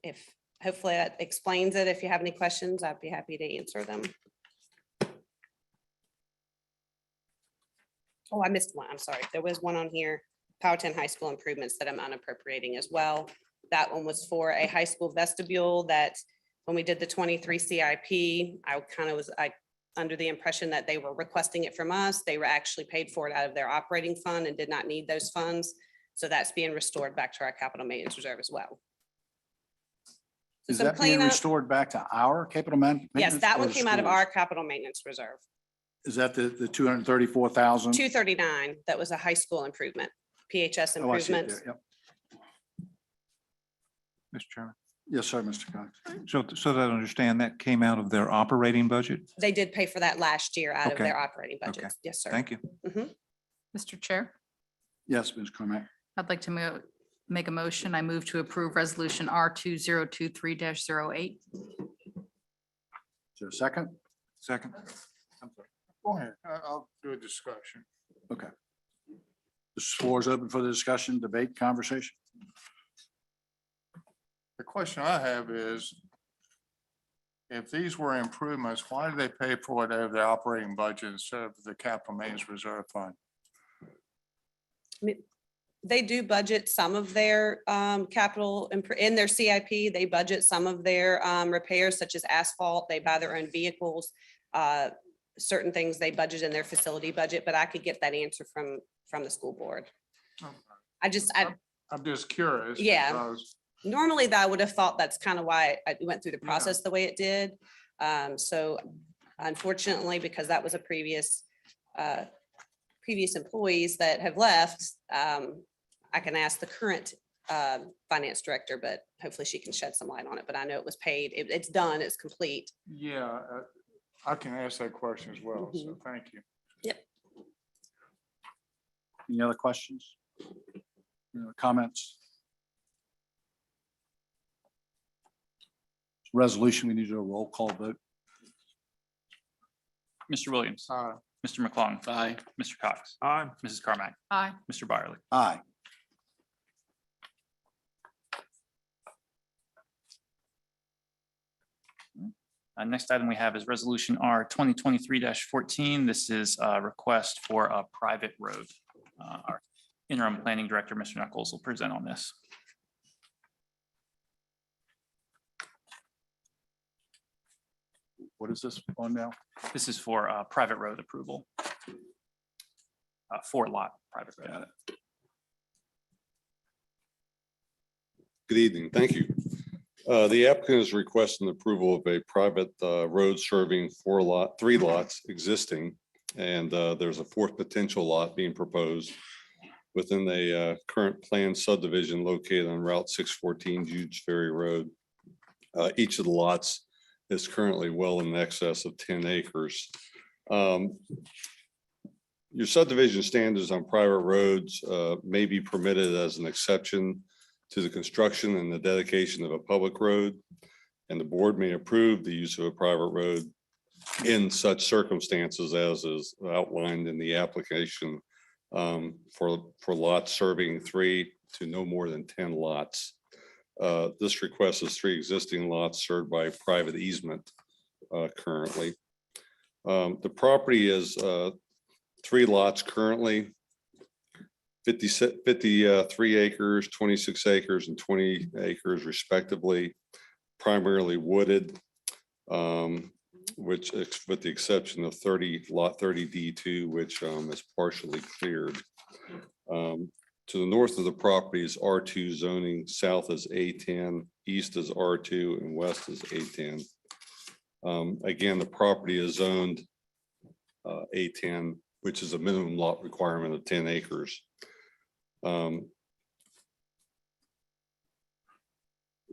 hopefully that explains it. If you have any questions, I'd be happy to answer them. Oh, I missed one. I'm sorry. There was one on here, Powhatan High School improvements that I'm unappropriating as well. That one was for a high school vestibule that when we did the 23 CIP, I was under the impression that they were requesting it from us. They were actually paid for it out of their operating fund and did not need those funds. So that's being restored back to our capital maintenance reserve as well. Is Some that being cleanup. restored back to our capital maintenance? Yes, that or one the came out of schools? our capital maintenance reserve. Is that the 234,000? 239, that was a high school improvement, PHS Oh, I see it improvements. there. Yep. Mr. Chairman. Yes, sir, Mr. Cox. So that I understand that came out of their operating budget? They did pay for that last year out of Okay. their operating Okay. budgets. Yes, sir. Thank you. Mhm. Mr. Chair, Yes, Ms. Cormack. I'd like to make a motion. I move to approve resolution R2023-08. Is there a second? Second. Go ahead. I'll do a discussion. Okay. The floor is open for the discussion, debate, conversation. The question I have is, if these were improvements, why do they pay for it out of their operating budget instead of the capital maintenance reserve fund? They do budget some of their capital in their CIP. They budget some of their repairs such as asphalt. They buy their own vehicles. Certain things they budget in their facility budget, but I could get that answer from the school board. I'm just curious. Yeah. because Normally, I would have thought that's kind of why I went through the process the way it did. So unfortunately, because that was a previous employees that have left, I can ask the current finance director, but hopefully she can shed some light on it. But I know it was paid. It's done. It's complete. Yeah, I can ask that question as well. So thank you. Yep. Any other questions? Comments? Resolution, we need to do a roll call vote. Mr. Williams. Aye. Mr. McClung. Aye. Mr. Cox. Aye. Mrs. Carmack. Aye. Mr. Byerly. Aye. Next item we have is resolution R 2023-14. This is a request for a private road. Our interim planning director, Mr. Knuckles, will present on this. What is this on now? This is for private road approval. 4-lot private road. Good evening. Thank you. The applicant is requesting approval of a private road serving 3 lots existing. And there's a 4th potential lot being proposed within a current planned subdivision located on Route 614 Jude's Ferry Road. Each of the lots is currently well in excess of 10 acres. Your subdivision standards on private roads may be permitted as an exception to the construction and the dedication of a public road. And the board may approve the use of a private road in such circumstances as is outlined in the application for lots serving 3 to no more than 10 lots. This request is 3 existing lots served by private easement currently. The property is 3 lots currently, 53 acres, 26 acres, and 20 acres respectively, primarily wooded, which with the exception of lot 30 D2, which is partially cleared. To the north of the property is R2 zoning, south is A10, east is R2, and west is A10. Again, the property is zoned A10, which is a minimum lot requirement of 10 acres.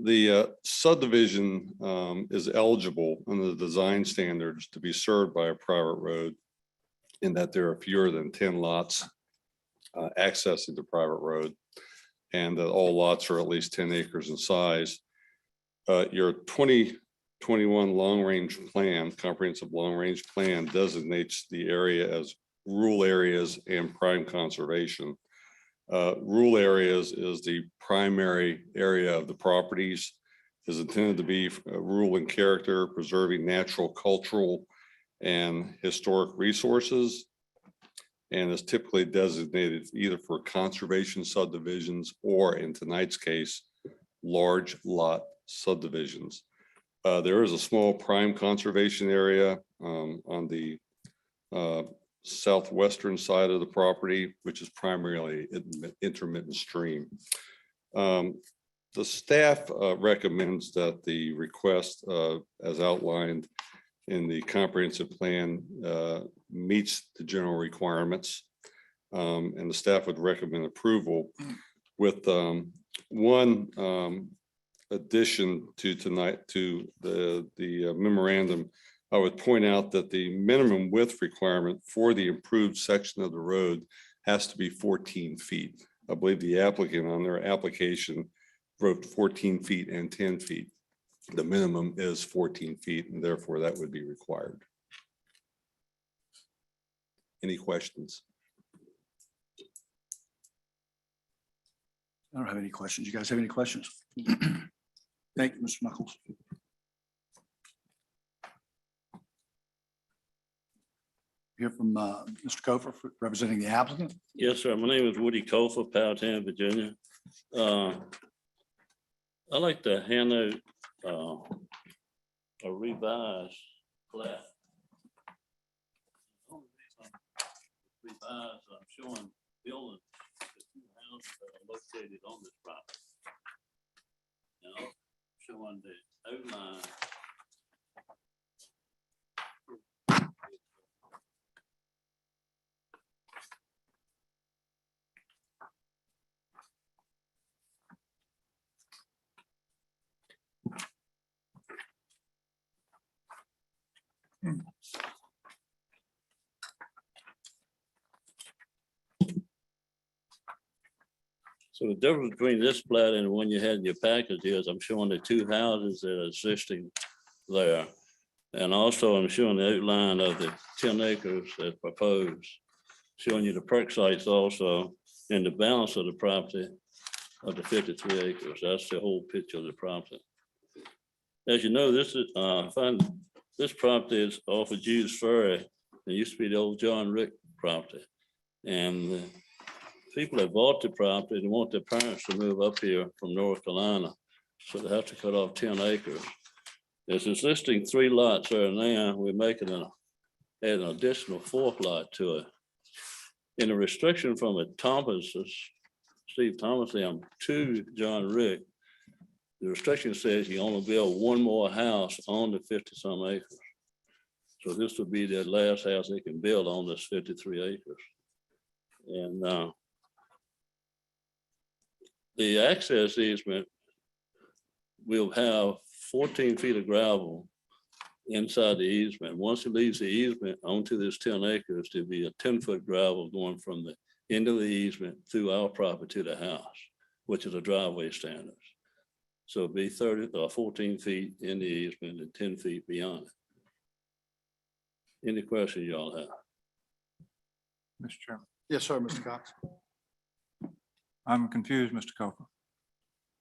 The subdivision is eligible under the design standards to be served by a private road in that there are fewer than 10 lots accessing the private road, and that all lots are at least 10 acres in size. Your 2021 long-range plan, comprehensive long-range plan, designates the area as rural areas and prime conservation. Rural areas is the primary area of the properties, is intended to be rural in character, preserving natural, cultural, and historic resources, and is typically designated either for conservation subdivisions or, in tonight's case, large lot subdivisions. There is a small prime conservation area on the southwestern side of the property, which is primarily intermittent stream. The staff recommends that the request as outlined in the comprehensive plan meets the general requirements, and the staff would recommend approval with one addition to the memorandum. I would point out that the minimum width requirement for the improved section of the road has to be 14 feet. I believe the applicant on their application wrote 14 feet and 10 feet. The minimum is 14 feet, and therefore that would be required. Any questions? I don't have any questions. You guys have any questions? Thank you, Mr. Knuckles. Hear from Mr. Kofer representing the applicant. Yes, sir. My name is Woody Kofer, Powhatan, Virginia. I'd like to hand out a revised plat. Revised, I'm showing buildings, the 2 houses that are located on this property. Now, showing the outline. So the difference between this plat and the one you had in your package is I'm showing the 2 houses that are existing there. And also I'm showing the outline of the 10 acres that's proposed, showing you the perk sites also, and the balance of the property of the 53 acres. That's the whole picture of the property. As you know, this is this property is off of Jude's Ferry. It used to be the old John Rick property. And people that bought the property, they want their parents to move up here from North Carolina. So they have to cut off 10 acres. There's existing 3 lots there now. We're making an additional 4th lot to it. In a restriction from the Thomas's, Steve Thomas, to John Rick, the restriction says you only build one more house on the 50-some acres. So this would be the last house they can build on this 53 acres. And the access easement will have 14 feet of gravel inside the easement. Once it leaves the easement onto this 10 acres, there'll be a 10-foot gravel going from the end of the easement through our property to the house, which is a driveway standards. So it'll be 14 feet in the easement and 10 feet beyond it. Any questions y'all have? Mr. Chairman, Yes, sir, Mr. Cox. I'm confused, Mr. Coker.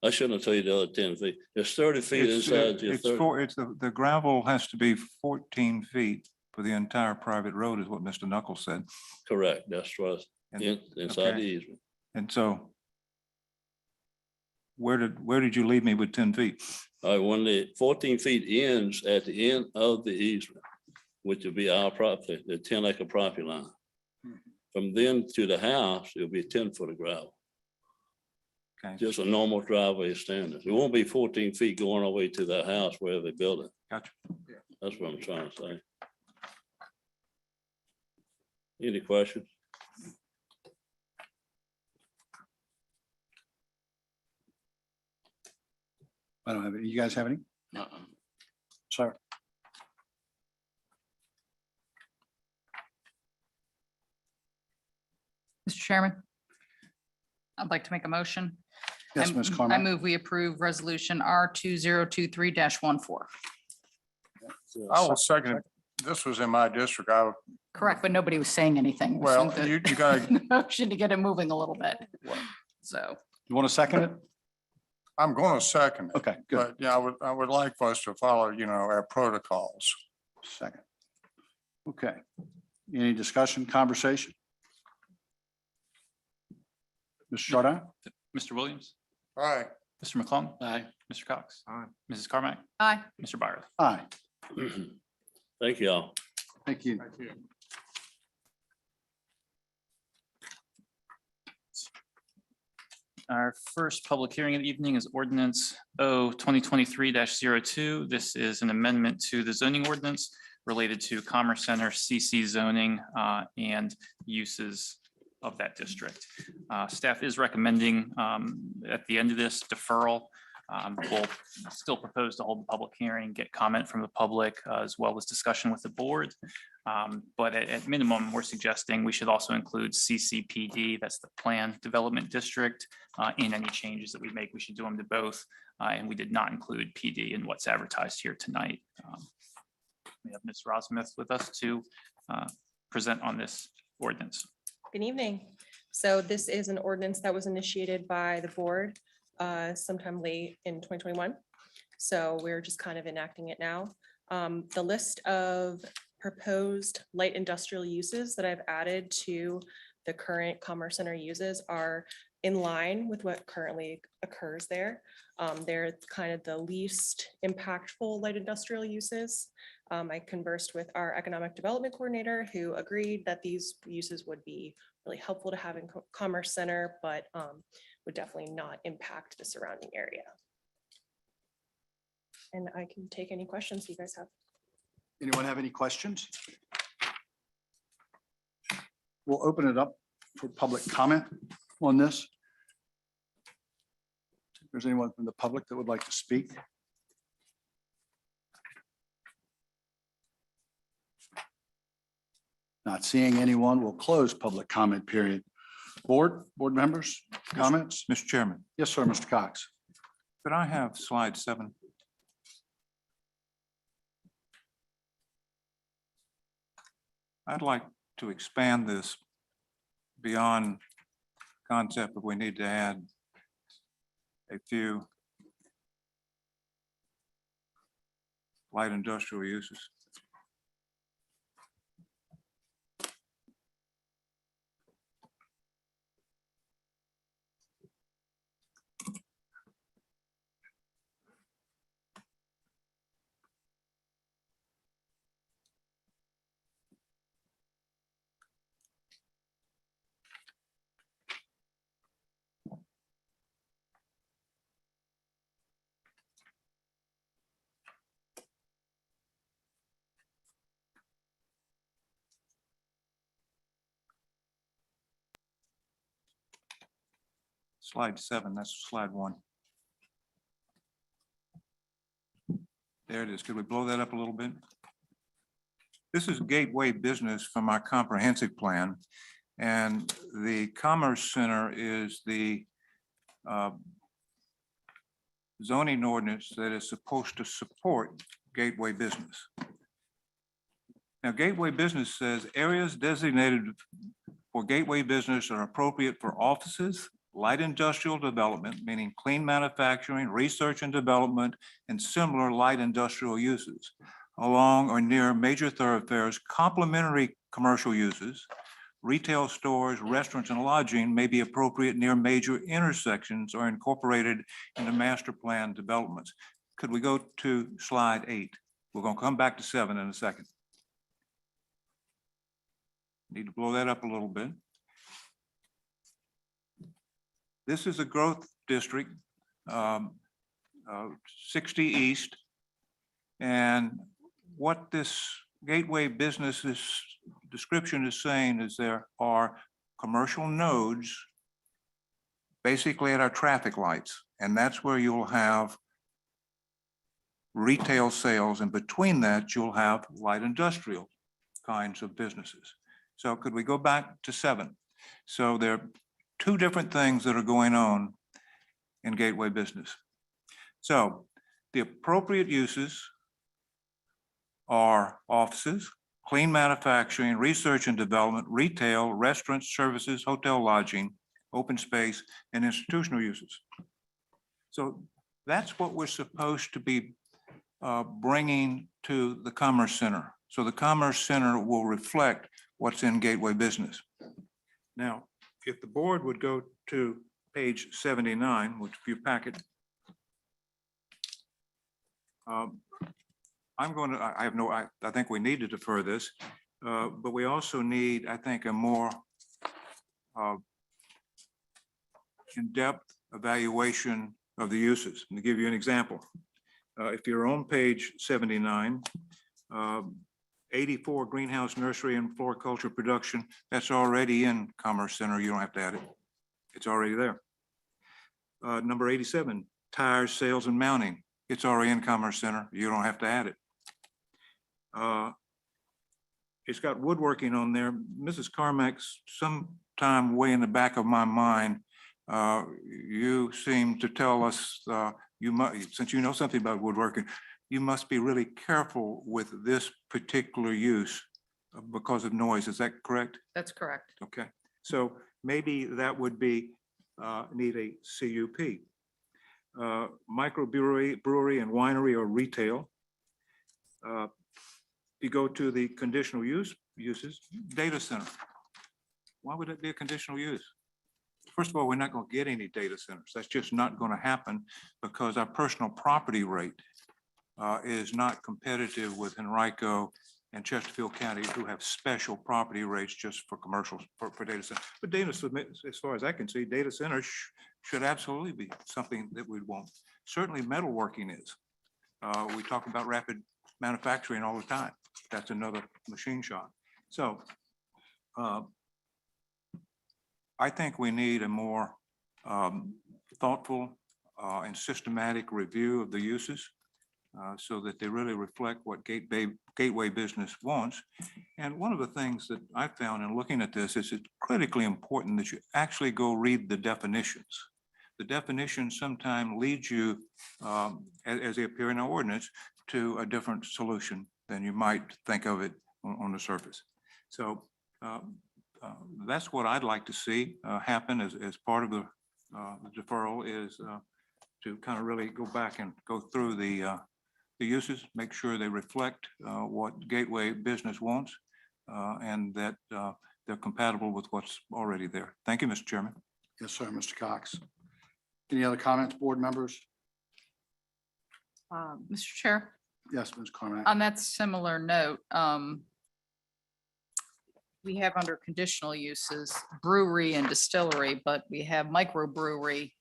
I shouldn't have told you the other 10 feet. There's 30 feet inside your 30. The gravel has to be 14 feet for the entire private road is what Mr. Knuckles said. Correct, that's what, inside Okay. the easement. And so where did you leave me with 10 feet? All right, when the 14 feet ends at the end of the easement, which will be our property, the 10-acre property line. From then to the house, it'll be 10 foot of gravel. Okay. Just a normal driveway standard. It won't be 14 feet going all the way to the house where they build it. Gotcha. That's what I'm trying to say. Any questions? I don't have any. You guys have any? Sir? Mr. Chairman, I'd like to make a motion. Yes, I- Ms. I Carmack. move we approve resolution R2023-14. I will second it. This was in my district. Correct, but nobody was saying anything. Well, So the- you gotta, Motion to get it moving a little bit. So, You want to second it? I'm going to second it. Okay, good. But yeah, I would like for us to follow, our protocols. Second. Okay. Any discussion, conversation? Mr. Chardon? Mr. Williams, All right. Mr. McClung, Aye. Mr. Cox, Aye. Mrs. Carmack, aye. Mr. Byerly. Aye. Thank you all. Thank you. Our first public hearing of the evening is ordinance O 2023-02. This is an amendment to the zoning ordinance related to Commerce Center CC zoning and uses of that district. Staff is recommending at the end of this deferral. We'll still propose to hold the public hearing, get comment from the public as well as discussion with the board. But at minimum, we're suggesting we should also include CCPD, that's the Plan Development District, in any changes that we make. We should do them to both. And we did not include PD in what's advertised here tonight. We have Ms. Rosmuth with us to present on this ordinance. Good evening. So this is an ordinance that was initiated by the board sometime late in 2021. So we're just kind of enacting it now. The list of proposed light industrial uses that I've added to the current Commerce Center uses are in line with what currently occurs there. They're kind of the least impactful light industrial uses. I conversed with our economic development coordinator who agreed that these uses would be really helpful to have in Commerce Center, but would definitely not impact the surrounding area. And I can take any questions you guys have. Anyone have any questions? We'll open it up for public comment on this. If there's anyone from the public that would like to speak. Not seeing anyone, we'll close public comment period. Board members, comments? Mr. Chairman, Yes, sir, Mr. Cox. could I have slide 7? I'd like to expand this beyond concept that we need to add a few light industrial uses. Slide 7, that's slide 1. There it is. Could we blow that up a little bit? This is gateway business from our comprehensive plan. And the Commerce Center is the zoning ordinance that is supposed to support gateway business. Now, gateway business says areas designated for gateway business are appropriate for offices, light industrial development, meaning clean manufacturing, research and development, and similar light industrial uses along or near major thoroughfares. Complementary commercial uses, retail stores, restaurants, and lodging may be appropriate near major intersections or incorporated into master plan developments. Could we go to slide 8? We're going to come back to 7 in a second. Need to blow that up a little bit. This is a growth district, 60 East. And what this gateway business description is saying is there are commercial nodes basically at our traffic lights. And that's where you'll have retail sales. And between that, you'll have light industrial kinds of businesses. So could we go back to 7? So there are 2 different things that are going on in gateway business. So the appropriate uses are offices, clean manufacturing, research and development, retail, restaurants, services, hotel lodging, open space, and institutional uses. So that's what we're supposed to be bringing to the Commerce Center. So the Commerce Center will reflect what's in gateway business. Now, if the board would go to page 79, which if you pack it, I think we need to defer this, but we also need, I think, a more in-depth evaluation of the uses. And to give you an example, if you're on page 79, 84 greenhouse nursery and floriculture production, that's already in Commerce Center. You don't have to add it. It's already there. Number 87, tires, sales and mounting. It's already in Commerce Center. You don't have to add it. It's got woodworking on there. Mrs. Carmack's sometime way in the back of my mind, you seem to tell us, since you know something about woodworking, you must be really careful with this particular use because of noise. Is that correct? That's correct. Okay. So maybe that would be, need a CUP. Microbrewery and winery or retail. You go to the conditional uses, data center. Why would it be a conditional use? First of all, we're not going to get any data centers. That's just not going to happen because our personal property rate is not competitive with Henrico and Chesterfield County, who have special property rates just for commercials for data centers. But data, as far as I can see, data centers should absolutely be something that we'd want. Certainly metalworking is. We talk about rapid manufacturing all the time. That's another machine shop. So I think we need a more thoughtful and systematic review of the uses so that they really reflect what gateway business wants. And one of the things that I found in looking at this is it's critically important that you actually go read the definitions. The definitions sometimes lead you, as they appear in our ordinance, to a different solution than you might think of it on the surface. So that's what I'd like to see happen as part of the deferral is to kind of really go back and go through the uses, make sure they reflect what gateway business wants and that they're compatible with what's already there. Thank you, Mr. Chairman. Yes, sir, Mr. Cox. Any other comments, board members? Mr. Chair, Yes, Ms. Carmack. on that similar note, we have under conditional uses brewery and distillery, but we have microbrewery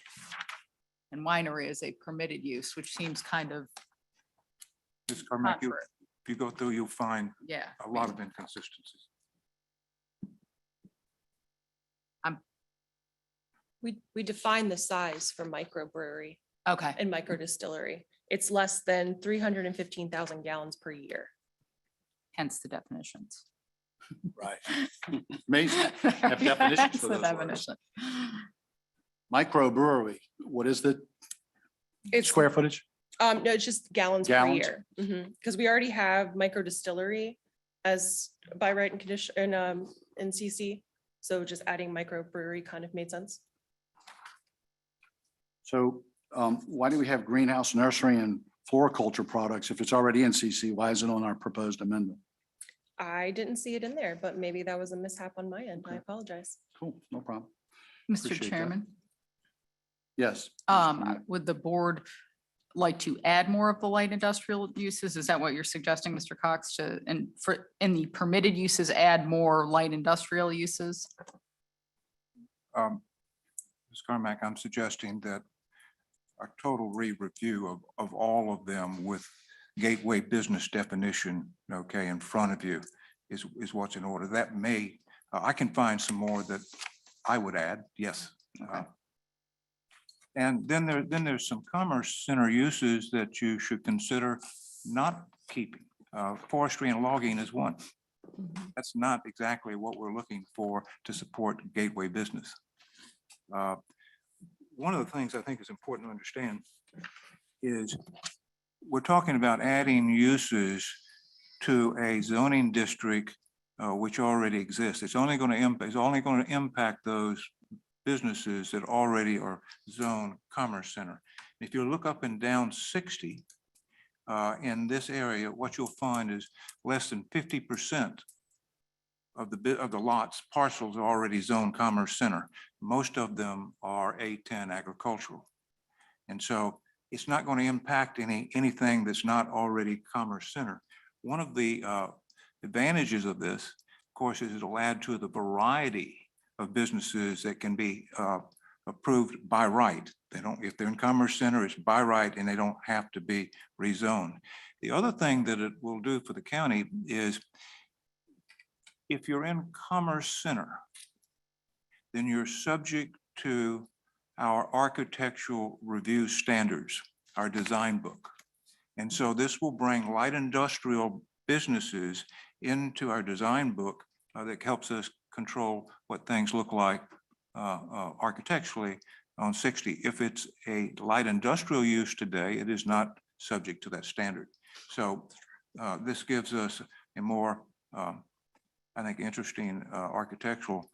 and winery as a permitted use, which seems kind of Ms. Carmack, if contrary. you go through, you'll find Yeah. a lot of inconsistencies. We define the size for microbrewery Okay. and micro distillery. It's less than 315,000 gallons per year. Hence the definitions. Right. Amazing. Have definitions That's for the those words. definition. Microbrewery, what is the It's, square footage? no, it's just gallons per Gallons? year. Because we already have micro distillery as by right and condition in CC. So just adding microbrewery kind of made sense. So why do we have greenhouse nursery and floriculture products if it's already in CC? Why is it on our proposed amendment? I didn't see it in there, but maybe that was a mishap on my end. I apologize. Cool, no problem. Mr. Appreciate that. Chairman, Yes. would the board like to add more of the light industrial uses? Is that what you're suggesting, Mr. Cox, to, and for, in the permitted uses, add more light industrial uses? Ms. Carmack, I'm suggesting that a total re-review of all of them with gateway business definition, okay, in front of you is what's in order. That may, I can find some more that I would add, yes. And then there's some commerce center uses that you should consider not keeping. Forestry and logging is one. That's not exactly what we're looking for to support gateway business. One of the things I think is important to understand is we're talking about adding uses to a zoning district which already exists. It's only going to impact those businesses that already are zone commerce center. If you look up and down 60 in this area, what you'll find is less than 50% of the lots, parcels are already zone commerce center. Most of them are A10 agricultural. And so it's not going to impact anything that's not already commerce center. One of the advantages of this, of course, is it'll add to the variety of businesses that can be approved by right. They don't, if they're in commerce center, it's by right and they don't have to be rezoned. The other thing that it will do for the county is if you're in commerce center, then you're subject to our architectural review standards, our design book. And so this will bring light industrial businesses into our design book that helps us control what things look like architecturally on 60. If it's a light industrial use today, it is not subject to that standard. So this gives us a more, I think, interesting architectural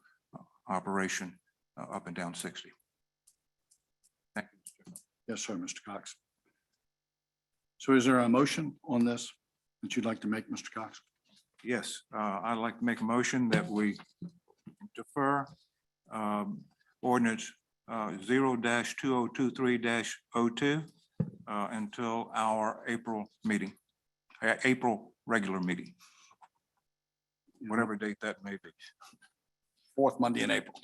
operation up and down 60. Thank you, Mr. Chairman. Yes, sir, Mr. Cox. So is there a motion on this that you'd like to make, Mr. Cox? Yes, I'd like to make a motion that we defer ordinance 0-2023-02 until our April meeting, April regular meeting, whatever date that may be. Fourth Monday in April.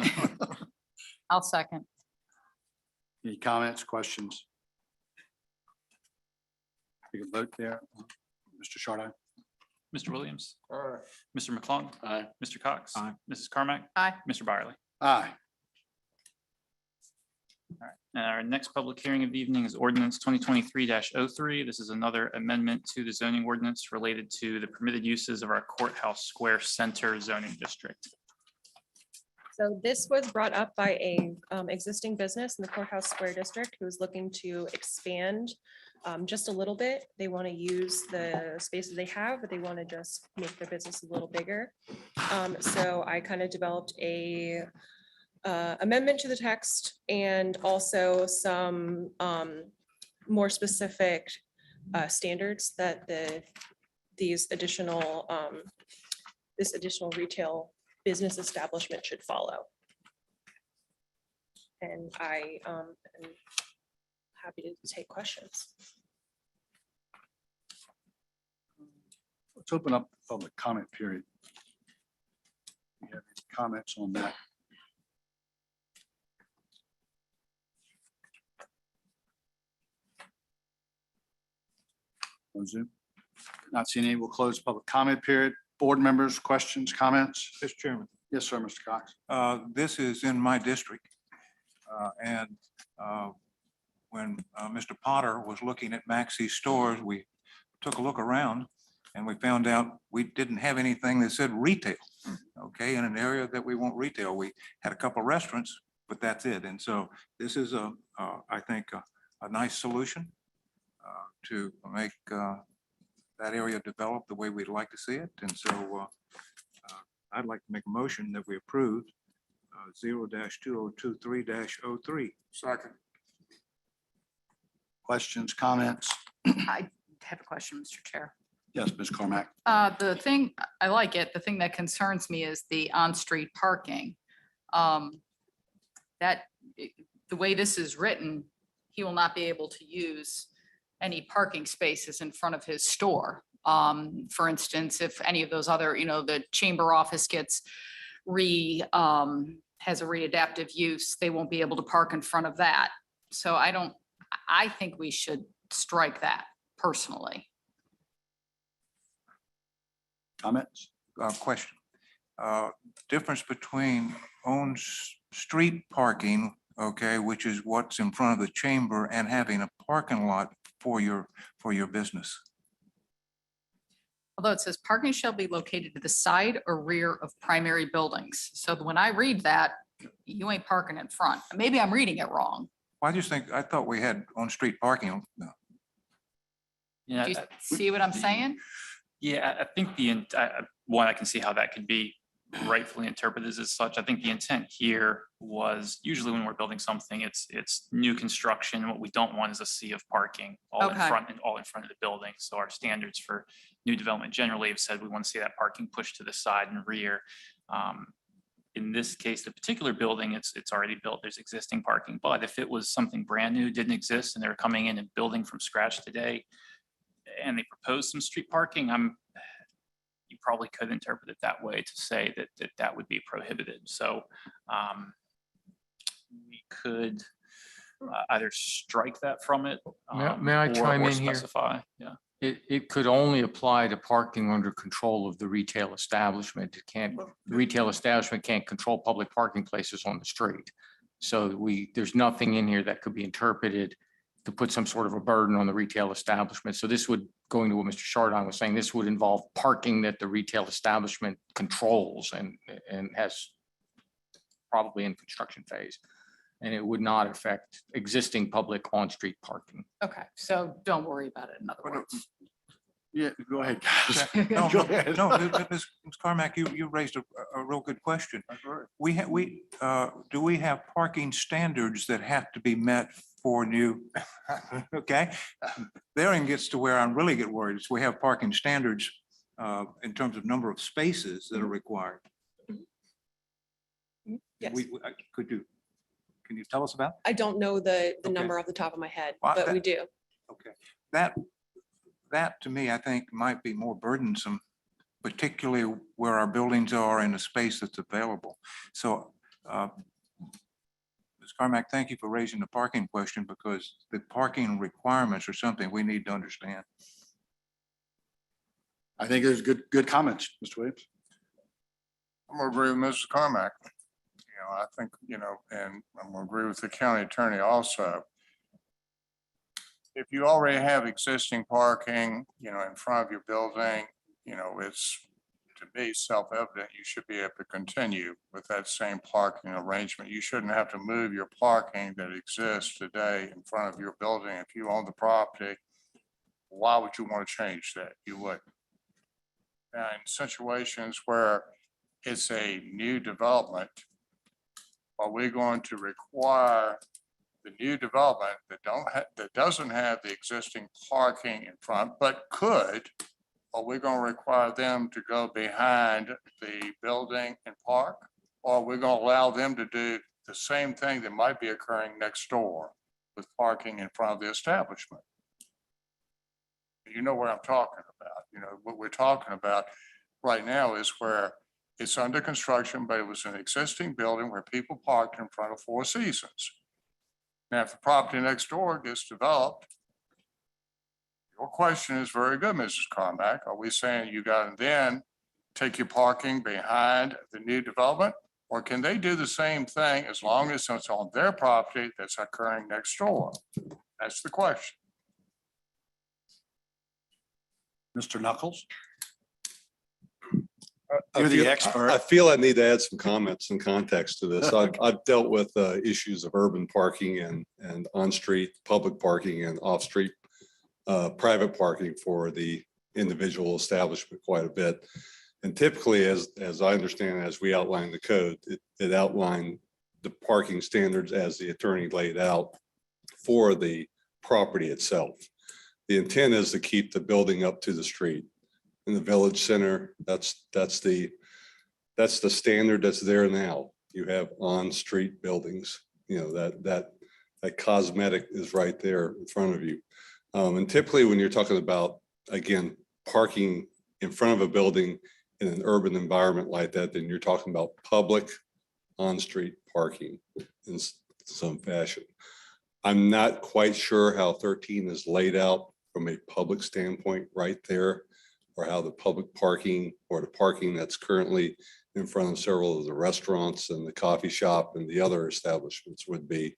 I'll second. Any comments, questions? You can vote there. Mr. Chardon? Mr. Williams. Mr. McClung. Aye. Mr. Cox. Aye. Mrs. Carmack. Aye. Mr. Byerly. Aye. And our next public hearing of the evening is ordinance 2023-03. This is another amendment to the zoning ordinance related to the permitted uses of our Courthouse Square Center zoning district. So this was brought up by a existing business in the Courthouse Square District who is looking to expand just a little bit. They want to use the spaces they have, but they want to just make their business a little bigger. So I kind of developed a amendment to the text and also some more specific standards that this additional retail business establishment should follow. And I am happy to take questions. Let's open up the public comment period. Do you have any comments on that? On Zoom? Not seeing any, we'll close the public comment period. Board members, questions, comments? Mr. Chairman, Yes, sir, Mr. Cox. this is in my district. And when Mr. Potter was looking at Maxie's stores, we took a look around and we found out we didn't have anything that said retail, okay, in an area that we want retail. We had a couple of restaurants, but that's it. And so this is I think, a nice solution to make that area develop the way we'd like to see it. And so I'd like to make a motion that we approve 0-2023-03. Second. Questions, comments? I have a question, Mr. Chair. Yes, Ms. Carmack. The thing, I like it. The thing that concerns me is the on-street parking. That, the way this is written, he will not be able to use any parking spaces in front of his store. For instance, if any of those other, the chamber office gets has a readaptive use, they won't be able to park in front of that. So I think we should strike that personally. Comments? Question. Difference between street parking, okay, which is what's in front of the chamber, and having a parking lot for your business. Although it says parking shall be located to the side or rear of primary buildings. So when I read that, you ain't parking in front. Maybe I'm reading it wrong. Well, I thought we had on-street parking. Yeah, Do you see what I'm saying? yeah, I think one, I can see how that could be rightfully interpreted as such. I think the intent here was usually when we're building something, it's new construction. What we don't want is a sea of parking all in Okay. front and all in front of the building. So our standards for new development generally have said we want to see that parking pushed to the side and rear. In this case, the particular building, it's already built. There's existing parking. But if it was something brand new, didn't exist, and they were coming in and building from scratch today, and they proposed some street parking, you probably could interpret it that way to say that would be prohibited. So we could either strike that from it. May I chime or in here? specify. Yeah. It could only apply to parking under control of the retail establishment. Retail establishment can't control public parking places on the street. So there's nothing in here that could be interpreted to put some sort of a burden on the retail establishment. So this would, going to what Mr. Chardon was saying, this would involve parking that the retail establishment controls and has probably in construction phase. And it would not affect existing public on-street parking. Okay, so don't worry about it, in other words. Yeah, go ahead. No, Go ahead. Ms. Carmack, you raised a real good question. Do we have parking standards that have to be met for new? Okay, therein gets to where I really get worried. Is we have parking standards in terms of number of spaces that are required. Yes. Can you tell us about? I don't know the Okay. number off the top of my head, Well, but we do. Okay, that to me, I think might be more burdensome, particularly where our buildings are in the space that's available. So, Ms. Carmack, thank you for raising the parking question, because the parking requirements are something we need to understand. I think there's good comments, Mr. Williams. I'm gonna agree with Mrs. Carmack. I think, and I'm gonna agree with the county attorney also. If you already have existing parking, in front of your building, it's, to me, self-evident, you should be able to continue with that same parking arrangement. You shouldn't have to move your parking that exists today in front of your building. If you own the property, why would you want to change that? You wouldn't. Now, in situations where it's a new development, are we going to require the new development that doesn't have the existing parking in front, but could, are we going to require them to go behind the building and park? Or are we going to allow them to do the same thing that might be occurring next door with parking in front of the establishment? You know what I'm talking about. What we're talking about right now is where it's under construction, but it was an existing building where people parked in front of Four Seasons. Now, if the property next door gets developed, your question is very good, Mrs. Carmack. Are we saying you got to then take your parking behind the new development? Or can they do the same thing as long as it's on their property that's occurring next door? That's the question. Mr. Knuckles? I You're the feel- expert. I feel I need to add some comments and context to this. I've dealt with issues of urban parking and on-street public parking and off-street private parking for the individual establishment quite a bit. And typically, as I understand, as we outline the code, it outlined the parking standards as the attorney laid out for the property itself. The intent is to keep the building up to the street. In the village center, that's the standard that's there now. You have on-street buildings, you know, that cosmetic is right there in front of you. And typically when you're talking about, again, parking in front of a building in an urban environment like that, then you're talking about public on-street parking in some fashion. I'm not quite sure how 13 is laid out from a public standpoint right there, or how the public parking or the parking that's currently in front of several of the restaurants and the coffee shop and the other establishments would be.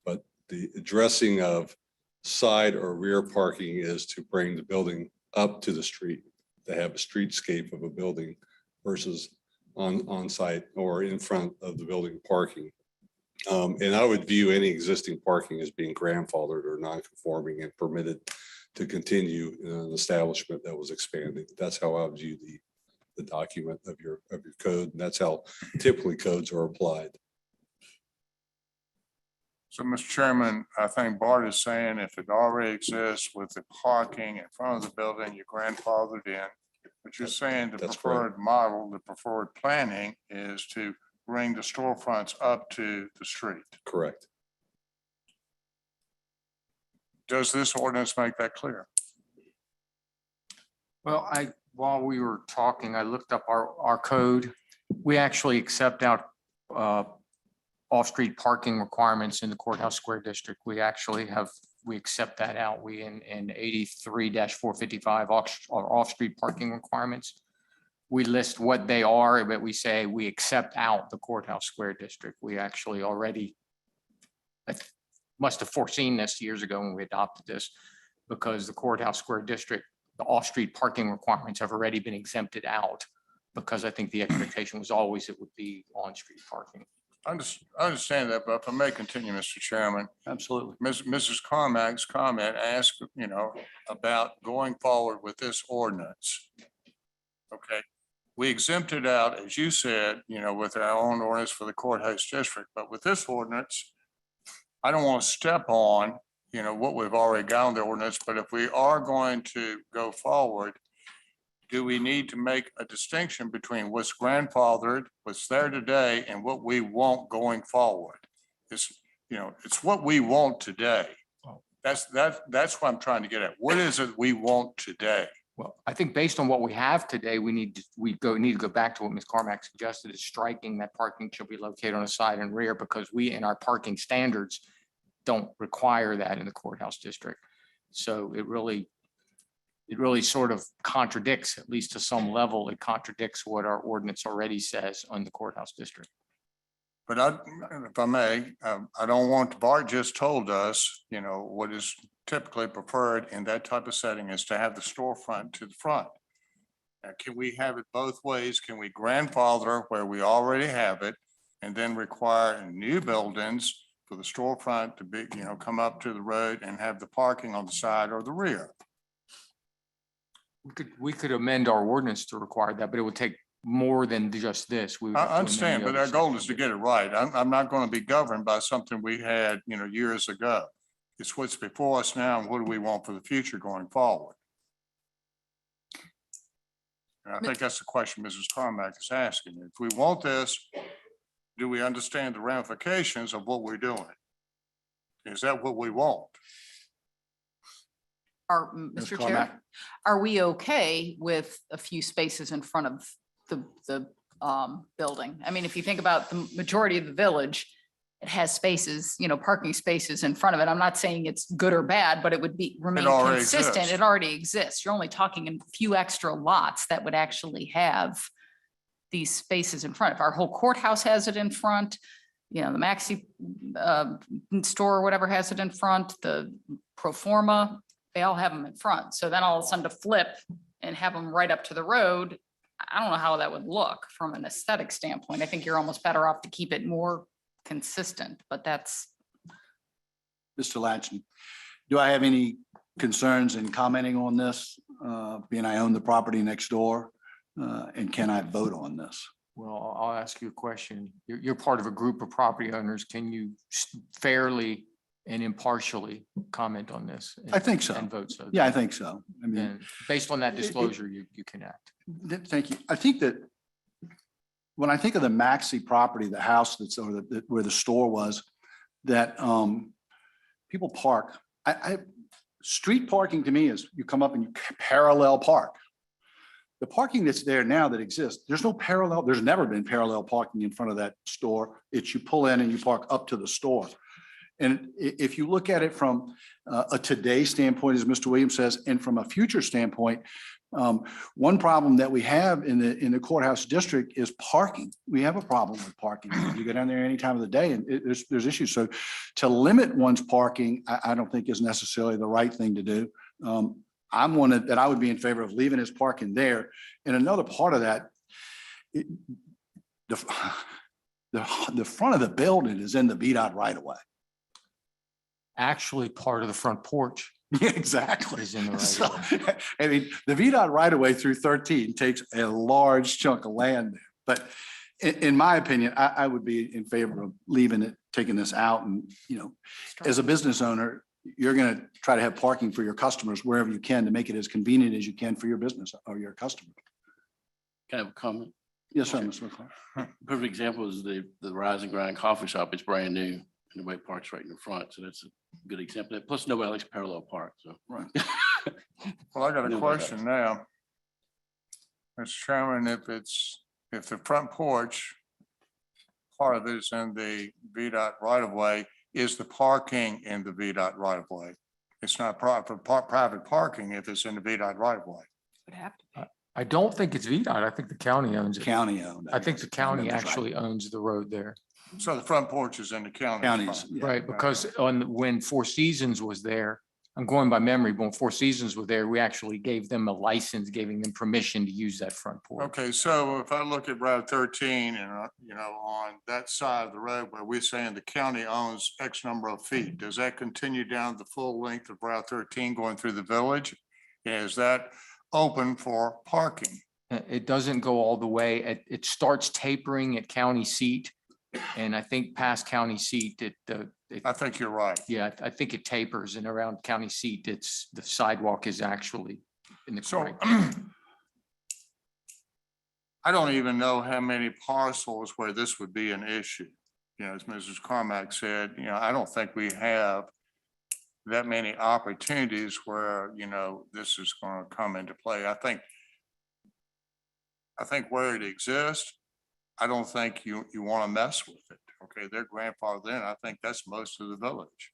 But the addressing of side or rear parking is to bring the building up to the street, to have a streetscape of a building versus on site or in front of the building parking. And I would view any existing parking as being grandfathered or non-conforming and permitted to continue in an establishment that was expanding. That's how I would view the document of your code. And that's how typically codes are applied. So, Mr. Chairman, I think Bart is saying if it already exists with the parking in front of the building, you're grandfathered in. But you're saying the That's preferred model, the preferred planning is to bring the storefronts up to the street. Correct. Does this ordinance make that clear? Well, while we were talking, I looked up our code. We actually accept out off-street parking requirements in the Courthouse Square District. We actually we accept that out. We in 83-455 off-street parking requirements. We list what they are, but we say we accept out the Courthouse Square District. We actually already must have foreseen this years ago when we adopted this, because the Courthouse Square District, the off-street parking requirements have already been exempted out, because I think the expectation was always it would be on-street parking. I understand that, but if I may continue, Mr. Chairman. Absolutely. Mrs. Carmack's comment asked, about going forward with this ordinance. Okay, we exempted out, as you said, with our own ordinance for the courthouse district, but with this ordinance, I don't want to step on, what we've already got on the ordinance, but if we are going to go forward, do we need to make a distinction between what's grandfathered, what's there today, and what we want going forward? It's what we want today. That's what I'm trying to get at. What is it we want today? Well, I think based on what we have today, we need to go back to what Ms. Carmack suggested, is striking that parking should be located on the side and rear, because we in our parking standards don't require that in the courthouse district. So it really sort of contradicts, at least to some level, it contradicts what our ordinance already says on the courthouse district. But if I may, I don't want, Bart just told us, what is typically preferred in that type of setting is to have the storefront to the front. Now, can we have it both ways? Can we grandfather where we already have it and then require new buildings for the storefront to be, come up to the road and have the parking on the side or the rear? We could amend our ordinance to require that, but it would take more than just this. We would have to I amend understand, the but other our goal is section. to get it right. I'm not going to be governed by something we had, years ago. It's what's before us now and what do we want for the future going forward? And I think that's the question Mrs. Carmack is asking. If we want this, do we understand the ramifications of what we're doing? Is that what we want? Mr. Chair, are we okay with a few spaces in front of the building? I mean, if you think about the majority of the village, it has spaces, parking spaces in front of it. I'm not saying it's good or bad, but it would remain already consistent. exists. It already exists. You're only talking a few extra lots that would actually have these spaces in front. If our whole courthouse has it in front, the Maxi store or whatever has it in front, the Proforma, they all have them in front. So then all of a sudden to flip and have them right up to the road, I don't know how that would look from an aesthetic standpoint. I think you're almost better off to keep it more consistent, but that's. Mr. Latchney, do I have any concerns in commenting on this, being I own the property next door? And can I vote on this? Well, I'll ask you a question. You're part of a group of property owners. Can you fairly and impartially comment on this? I think so. And vote so? Yeah, I think so. I mean, And based on that disclosure, you can act. thank you. I think that when I think of the Maxi property, the house that's over where the store was, that people park. Street parking to me is you come up and you parallel park. The parking that's there now that exists, there's no parallel, there's never been parallel parking in front of that store. It's you pull in and you park up to the store. And if you look at it from a today standpoint, as Mr. Williams says, and from a future standpoint, one problem that we have in the courthouse district is parking. We have a problem with parking. You go down there any time of the day and there's issues. So to limit one's parking, I don't think is necessarily the right thing to do. I'm one that I would be in favor of leaving his parking there. And another part of that, the front of the building is in the VDOT right away. Actually, part of the front porch. Yeah, exactly. Is in the right So, of way. I mean, the VDOT right of way through 13 takes a large chunk of land there. But in my opinion, I would be in favor of leaving it, taking this out. And, as a business owner, you're going to try to have parking for your customers wherever you can to make it as convenient as you can for your business or your customers. Can I have a comment? Yes, sir, Mr. McClung. Perfect example is the Rise and Grind Coffee Shop. It's brand new and the way it parks right in the front. So that's a good example. Plus nobody likes parallel park, so. Right. Well, I got a Nobody question does. now. Mr. Chairman, if the front porch, part of it is in the VDOT right of way, is the parking in the VDOT right of way? It's not private parking if it's in the VDOT right of way. Would have to. I don't think it's VDOT. I think the county owns it. County owned. I think the county That's right. actually owns the road there. So the front porch is in the county. Counties. Yeah. Right, because when Four Seasons was there, I'm going by memory, but when Four Seasons were there, we actually gave them a license, giving them permission to use that front porch. Okay, so if I look at Route 13 and, on that side of the road where we're saying the county owns X number of feet, does that continue down the full length of Route 13 going through the village? Is that open for parking? It doesn't go all the way. It starts tapering at county seat. And I think past county seat, I think you're right. yeah, I think it tapers, and around county seat, the sidewalk is actually in the So correct. I don't even know how many parcels where this would be an issue. As Mrs. Carmack said, I don't think we have that many opportunities where, this is going to come into play. I think where it exists, I don't think you want to mess with it. Okay, they're grandfathered in. I think that's most of the village.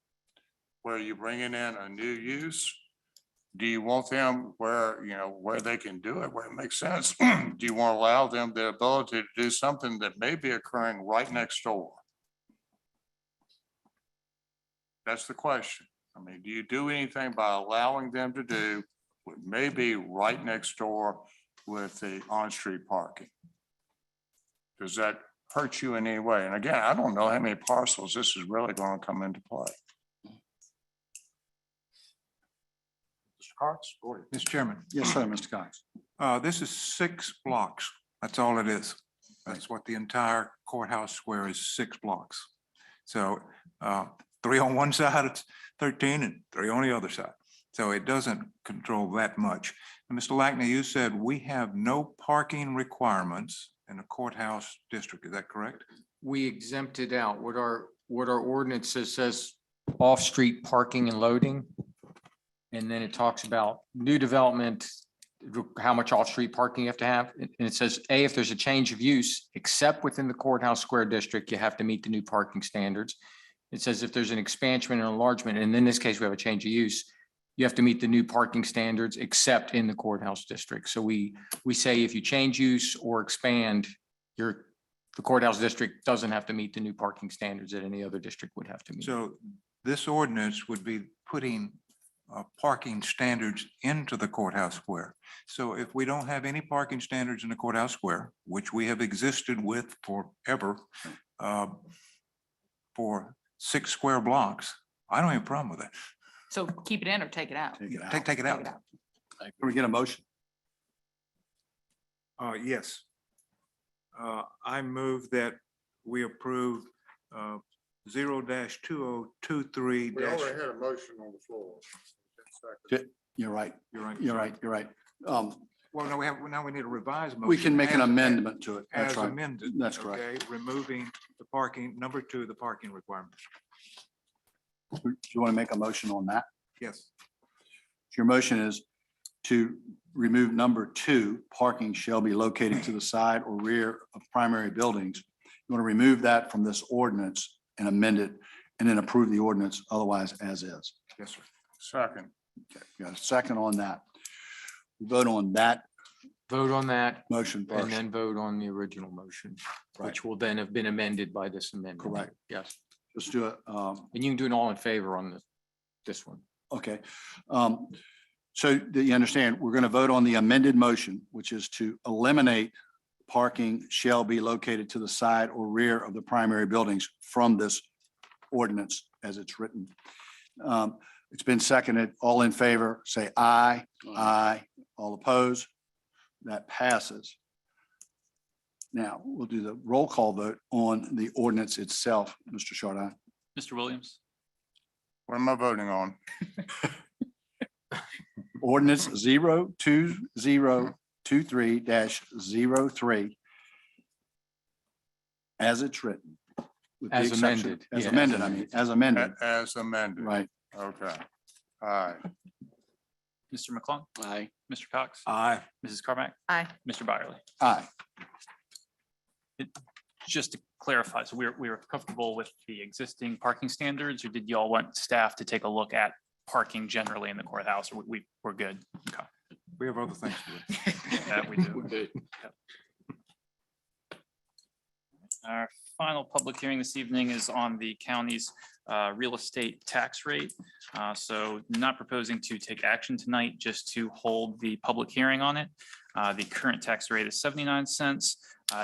Where you bringing in a new use, do you want them where they can do it, where it makes sense? Do you want to allow them the ability to do something that may be occurring right next door? That's the question. I mean, do you do anything by allowing them to do what may be right next door with the on-street parking? Does that hurt you in any way? And again, I don't know how many parcels this is really going to come into play. Mr. Cox? Mr. Chairman. Yes, sir, Mr. Cox. This is 6 blocks. That's all it is. That's what the entire courthouse square is, 6 blocks. So 3 on one side, it's 13, and 3 on the other side. So it doesn't control that much. And Mr. Lackney, you said we have no parking requirements in a courthouse district. Is that correct? We exempted out what our ordinance says off-street parking and loading. And then it talks about new development, how much off-street parking you have to have. And it says, A, if there's a change of use, except within the courthouse square district, you have to meet the new parking standards. It says if there's an expansion and enlargement, and in this case, we have a change of use, you have to meet the new parking standards except in the courthouse district. So we say if you change use or expand, the courthouse district doesn't have to meet the new parking standards that any other district would have to meet. So this ordinance would be putting parking standards into the courthouse square. So if we don't have any parking standards in the courthouse square, which we have existed with forever, for 6 square blocks, I don't have a problem with that. So keep it in or take it out? Take it out. Take it out. Can we get a motion? Yes. I move that we approve 0-2023. We already had a motion on the floor. You're right. You're right. You're right. You're right. Well, now we need a revised motion. We can make an as- amendment to it. That's As right. amended. That's correct. Okay, removing the parking, number 2, the parking requirement. Do you want to make a motion on that? Yes. Your motion is to remove number 2, parking shall be located to the side or rear of primary buildings. You want to remove that from this ordinance and amend it and then approve the ordinance otherwise as is. Yes, sir. Second. Okay, you got a second on that. Vote on that Vote on that motion and first. then vote on the original motion, Right. which will then have been amended by this amendment. Correct. Yes. Let's do it. And you can do an all in favor on this one. Okay. So that you understand, we're going to vote on the amended motion, which is to eliminate parking shall be located to the side or rear of the primary buildings from this ordinance as it's written. It's been seconded. All in favor, say aye. Aye. All opposed? That passes. Now, we'll do the roll call vote on the ordinance itself, Mr. Chardon. Mr. Williams, What am I voting on? Ordinance 02023-03 as it's written. with the As exception- amended, As yeah. amended, I mean, as amended, As amended. right. Okay. All right. Mr. McClung. Aye. Mr. Cox. Aye. Mrs. Carmack. Aye. Mr. Byerly. Aye. Just to clarify, so we were comfortable with the existing parking standards, or did y'all want staff to take a look at parking generally in the courthouse? Or we're good? Okay. We have other things to do. That we do. Yep. Our final public hearing this evening is on the county's real estate tax rate. So not proposing to take action tonight, just to hold the public hearing on it. The current tax rate is 79 cents.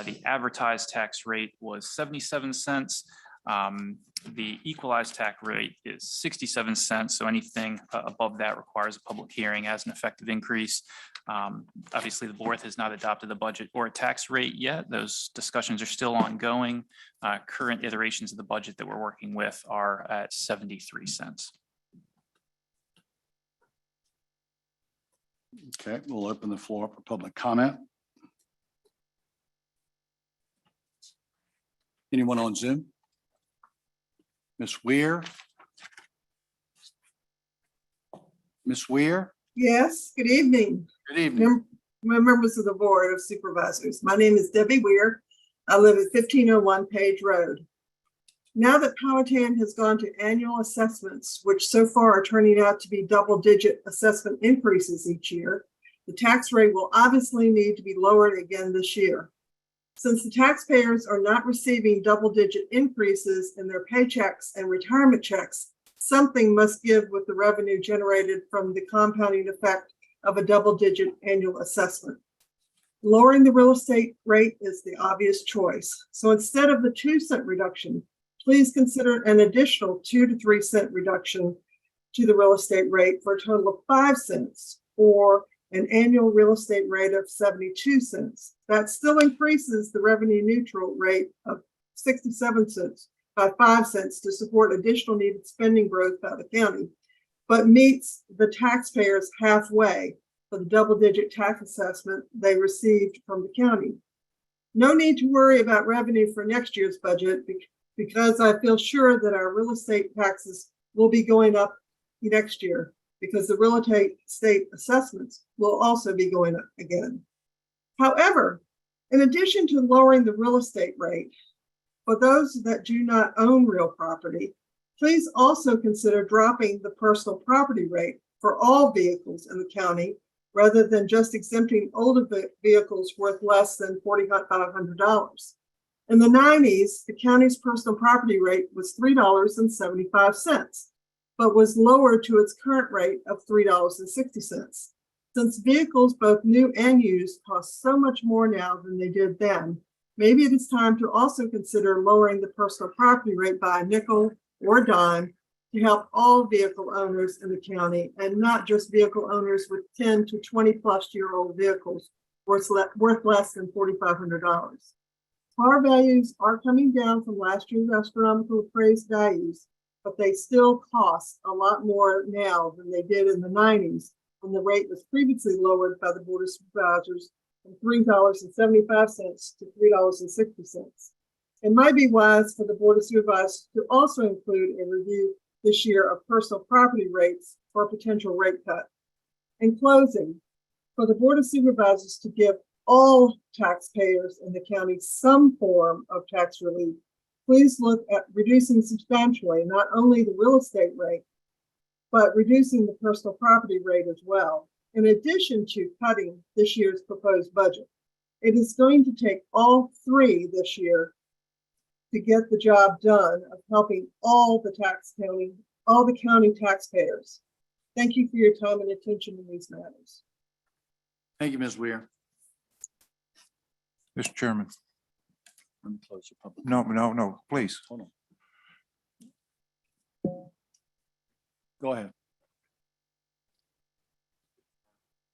The advertised tax rate was 77 cents. The equalized tax rate is 67 cents. So anything above that requires a public hearing as an effective increase. Obviously, the board has not adopted the budget or a tax rate yet. Those discussions are still ongoing. Current iterations of the budget that we're working with are at 73 cents. Okay, we'll open the floor for public comment. Anyone on Zoom? Ms. Weir? Ms. Weir? Yes, good evening. Good evening. Members of the Board of Supervisors. My name is Debbie Weir. I live at 1501 Page Road. Now that Powhatan has gone to annual assessments, which so far are turning out to be double-digit assessment increases each year, the tax rate will obviously need to be lowered again this year. Since the taxpayers are not receiving double-digit increases in their paychecks and retirement checks, something must give with the revenue generated from the compounding effect of a double-digit annual assessment. Lowering the real estate rate is the obvious choice. So instead of the 2-cent reduction, please consider an additional 2 to 3 cent reduction to the real estate rate for a total of 5 cents, or an annual real estate rate of 72 cents. That still increases the revenue neutral rate of 67 cents by 5 cents to support additional needed spending growth by the county, but meets the taxpayers halfway for the double-digit tax assessment they received from the county. No need to worry about revenue for next year's budget because I feel sure that our real estate taxes will be going up next year because the real estate assessments will also be going up again. However, in addition to lowering the real estate rate, for those that do not own real property, please also consider dropping the personal property rate for all vehicles in the county rather than just exempting older vehicles worth less than $4,500. In the 90s, the county's personal property rate was $3.75, but was lowered to its current rate of $3.60. Since vehicles, both new and used, cost so much more now than they did then, maybe it is time to also consider lowering the personal property rate by a nickel or dime to help all vehicle owners in the county and not just vehicle owners with 10 to 20-plus-year-old vehicles worth less than $4,500. Car values are coming down from last year's astronomical appraised values, but they still cost a lot more now than they did in the 90s, when the rate was previously lowered by the Board of Supervisors from $3.75 to $3.60. It might be wise for the Board of Supervisors to also include a review this year of personal property rates for a potential rate cut. In closing, for the Board of Supervisors to give all taxpayers in the county some form of tax relief, please look at reducing substantially not only the real estate rate, but reducing the personal property rate as well, in addition to cutting this year's proposed budget. It is going to take all three this year to get the job done of helping all the county taxpayers. Thank you for your time and attention in these matters. Thank you, Ms. Weir. Mr. Chairman. Let me close the public. No, please. Hold on. Go ahead.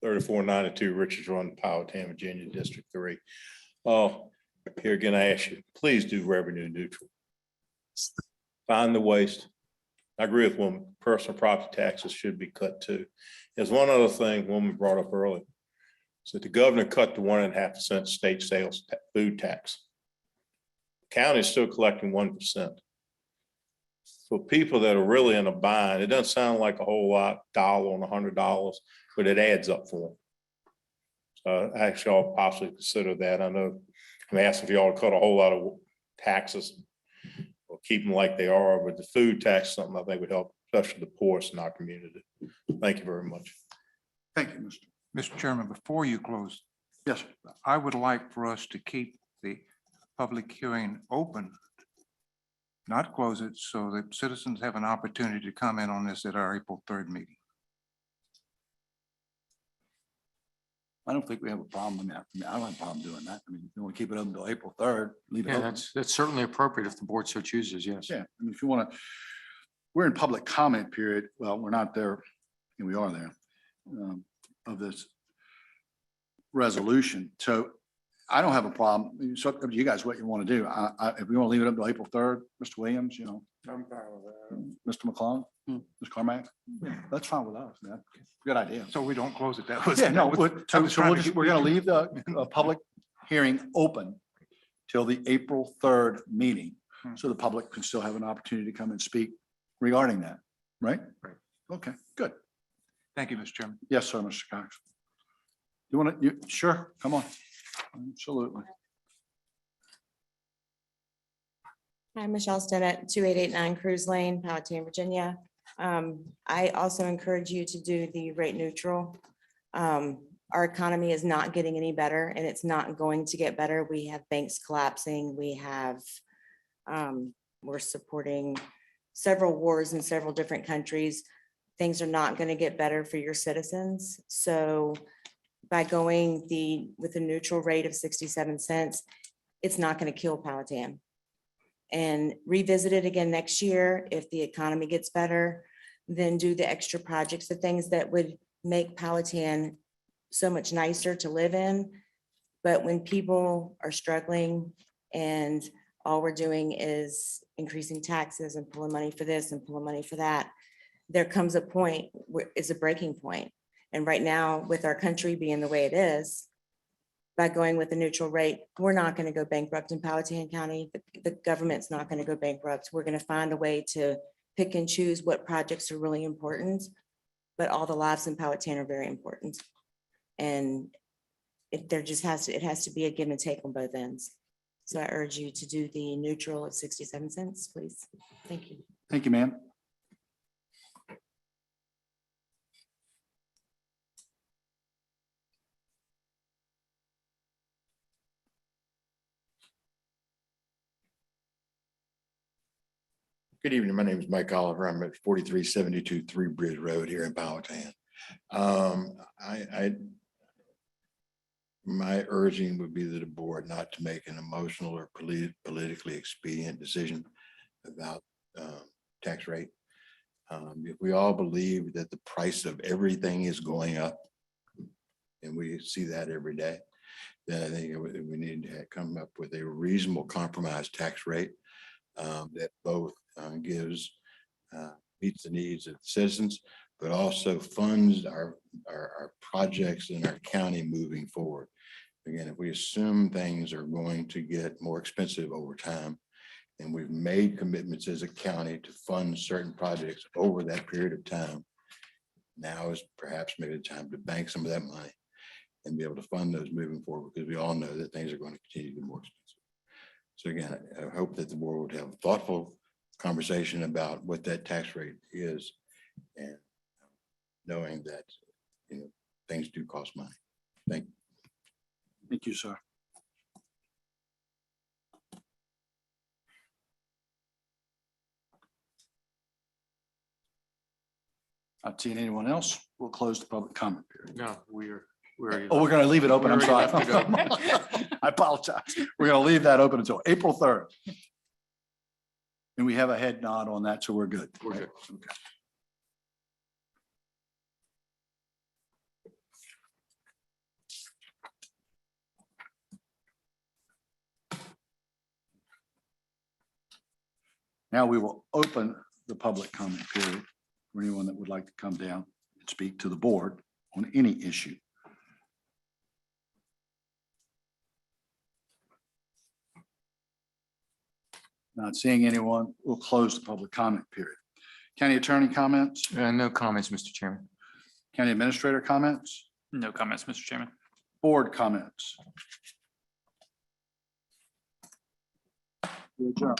3492 Richards Run, Powhatan, Virginia, District 3. Here again, I ask you, please do revenue neutral. Find the waste. I agree with woman, personal property taxes should be cut too. There's one other thing woman brought up earlier. So the governor cut the 1.5% state sales food tax. County is still collecting 1%. For people that are really in a bind, it doesn't sound like a whole lot, $1 on $100, but it adds up for them. So actually, I'll possibly consider that. I know I'm asking for y'all to cut a whole lot of taxes or keep them like they are, but the food tax is something I think would help, especially the poorest in our community. Thank you very much. Thank you, Mr. Chairman, before you close. Yes, sir. I would like for us to keep the public hearing open, not close it, so that citizens have an opportunity to comment on this at our April 3rd meeting. I don't think we have a problem with that. I mean, I don't have a problem doing that. I mean, if you want to keep it open until April 3rd, leave it Yeah, open. that's certainly appropriate if the board so chooses, yes. Yeah, I mean, if you want to, we're in public comment period. Well, we're not there, and we are there, of this resolution. So I don't have a problem. It's up to you guys what you want to do. If we want to leave it up to April 3rd, Mr. Williams, you know. I'm fine with that. Mr. McClung, Ms. Carmack, that's fine with us, man. Good idea. So we don't close it. That was. Yeah, no, that was- I was so trying to get- we're going to leave the public hearing open till the April 3rd meeting. So the public can still have an opportunity to come and speak regarding that, right? Right. Okay, good. Thank you, Mr. Chairman. Yes, sir, Mr. Cox. You want to, sure, come on. Absolutely. Hi, Michelle Stinnett, 2889 Cruise Lane, Powhatan, Virginia. I also encourage you to do the rate neutral. Our economy is not getting any better and it's not going to get better. We have banks collapsing. We have, we're supporting several wars in several different countries. Things are not going to get better for your citizens. So by going with a neutral rate of 67 cents, it's not going to kill Powhatan. And revisit it again next year. If the economy gets better, then do the extra projects, the things that would make Powhatan so much nicer to live in. But when people are struggling and all we're doing is increasing taxes and pulling money for this and pulling money for that, there comes a point where it's a breaking point. And right now, with our country being the way it is, by going with a neutral rate, we're not going to go bankrupt in Powhatan County. The government's not going to go bankrupt. We're going to find a way to pick and choose what projects are really important, but all the lives in Powhatan are very important. And it has to be a give and take on both ends. So I urge you to do the neutral at 67 cents, please. Thank you. Thank you, ma'am. Good evening. My name is Mike Oliver. I'm at 4372 Three Bridge Road here in Powhatan. My urging would be to the board not to make an emotional or politically expedient decision about tax rate. If we all believe that the price of everything is going up, and we see that every day, then I think we need to come up with a reasonable compromise tax rate that both meets the needs of citizens, but also funds our projects in our county moving forward. Again, if we assume things are going to get more expensive over time, and we've made commitments as a county to fund certain projects over that period of time, now is perhaps maybe the time to bank some of that money and be able to fund those moving forward, because we all know that things are going to continue to be more expensive. So again, I hope that the board would have a thoughtful conversation about what that tax rate is, and knowing that, things do cost money. Thank you. Thank you, sir. Not seeing anyone else. We'll close the public comment period. No, we're. Oh, we're going to leave it open. we I'm sorry. already left to I apologize. We're going to leave that open until April 3rd. And we have a head nod on that, so we're good. We're good. Okay. Now we will open the public comment period for anyone that would like to come down and speak to the board on any issue. Not seeing anyone, we'll close the public comment period. County attorney comments, No comments, Mr. Chairman. county administrator comments, No comments, Mr. Chairman. board comments. We adjourn.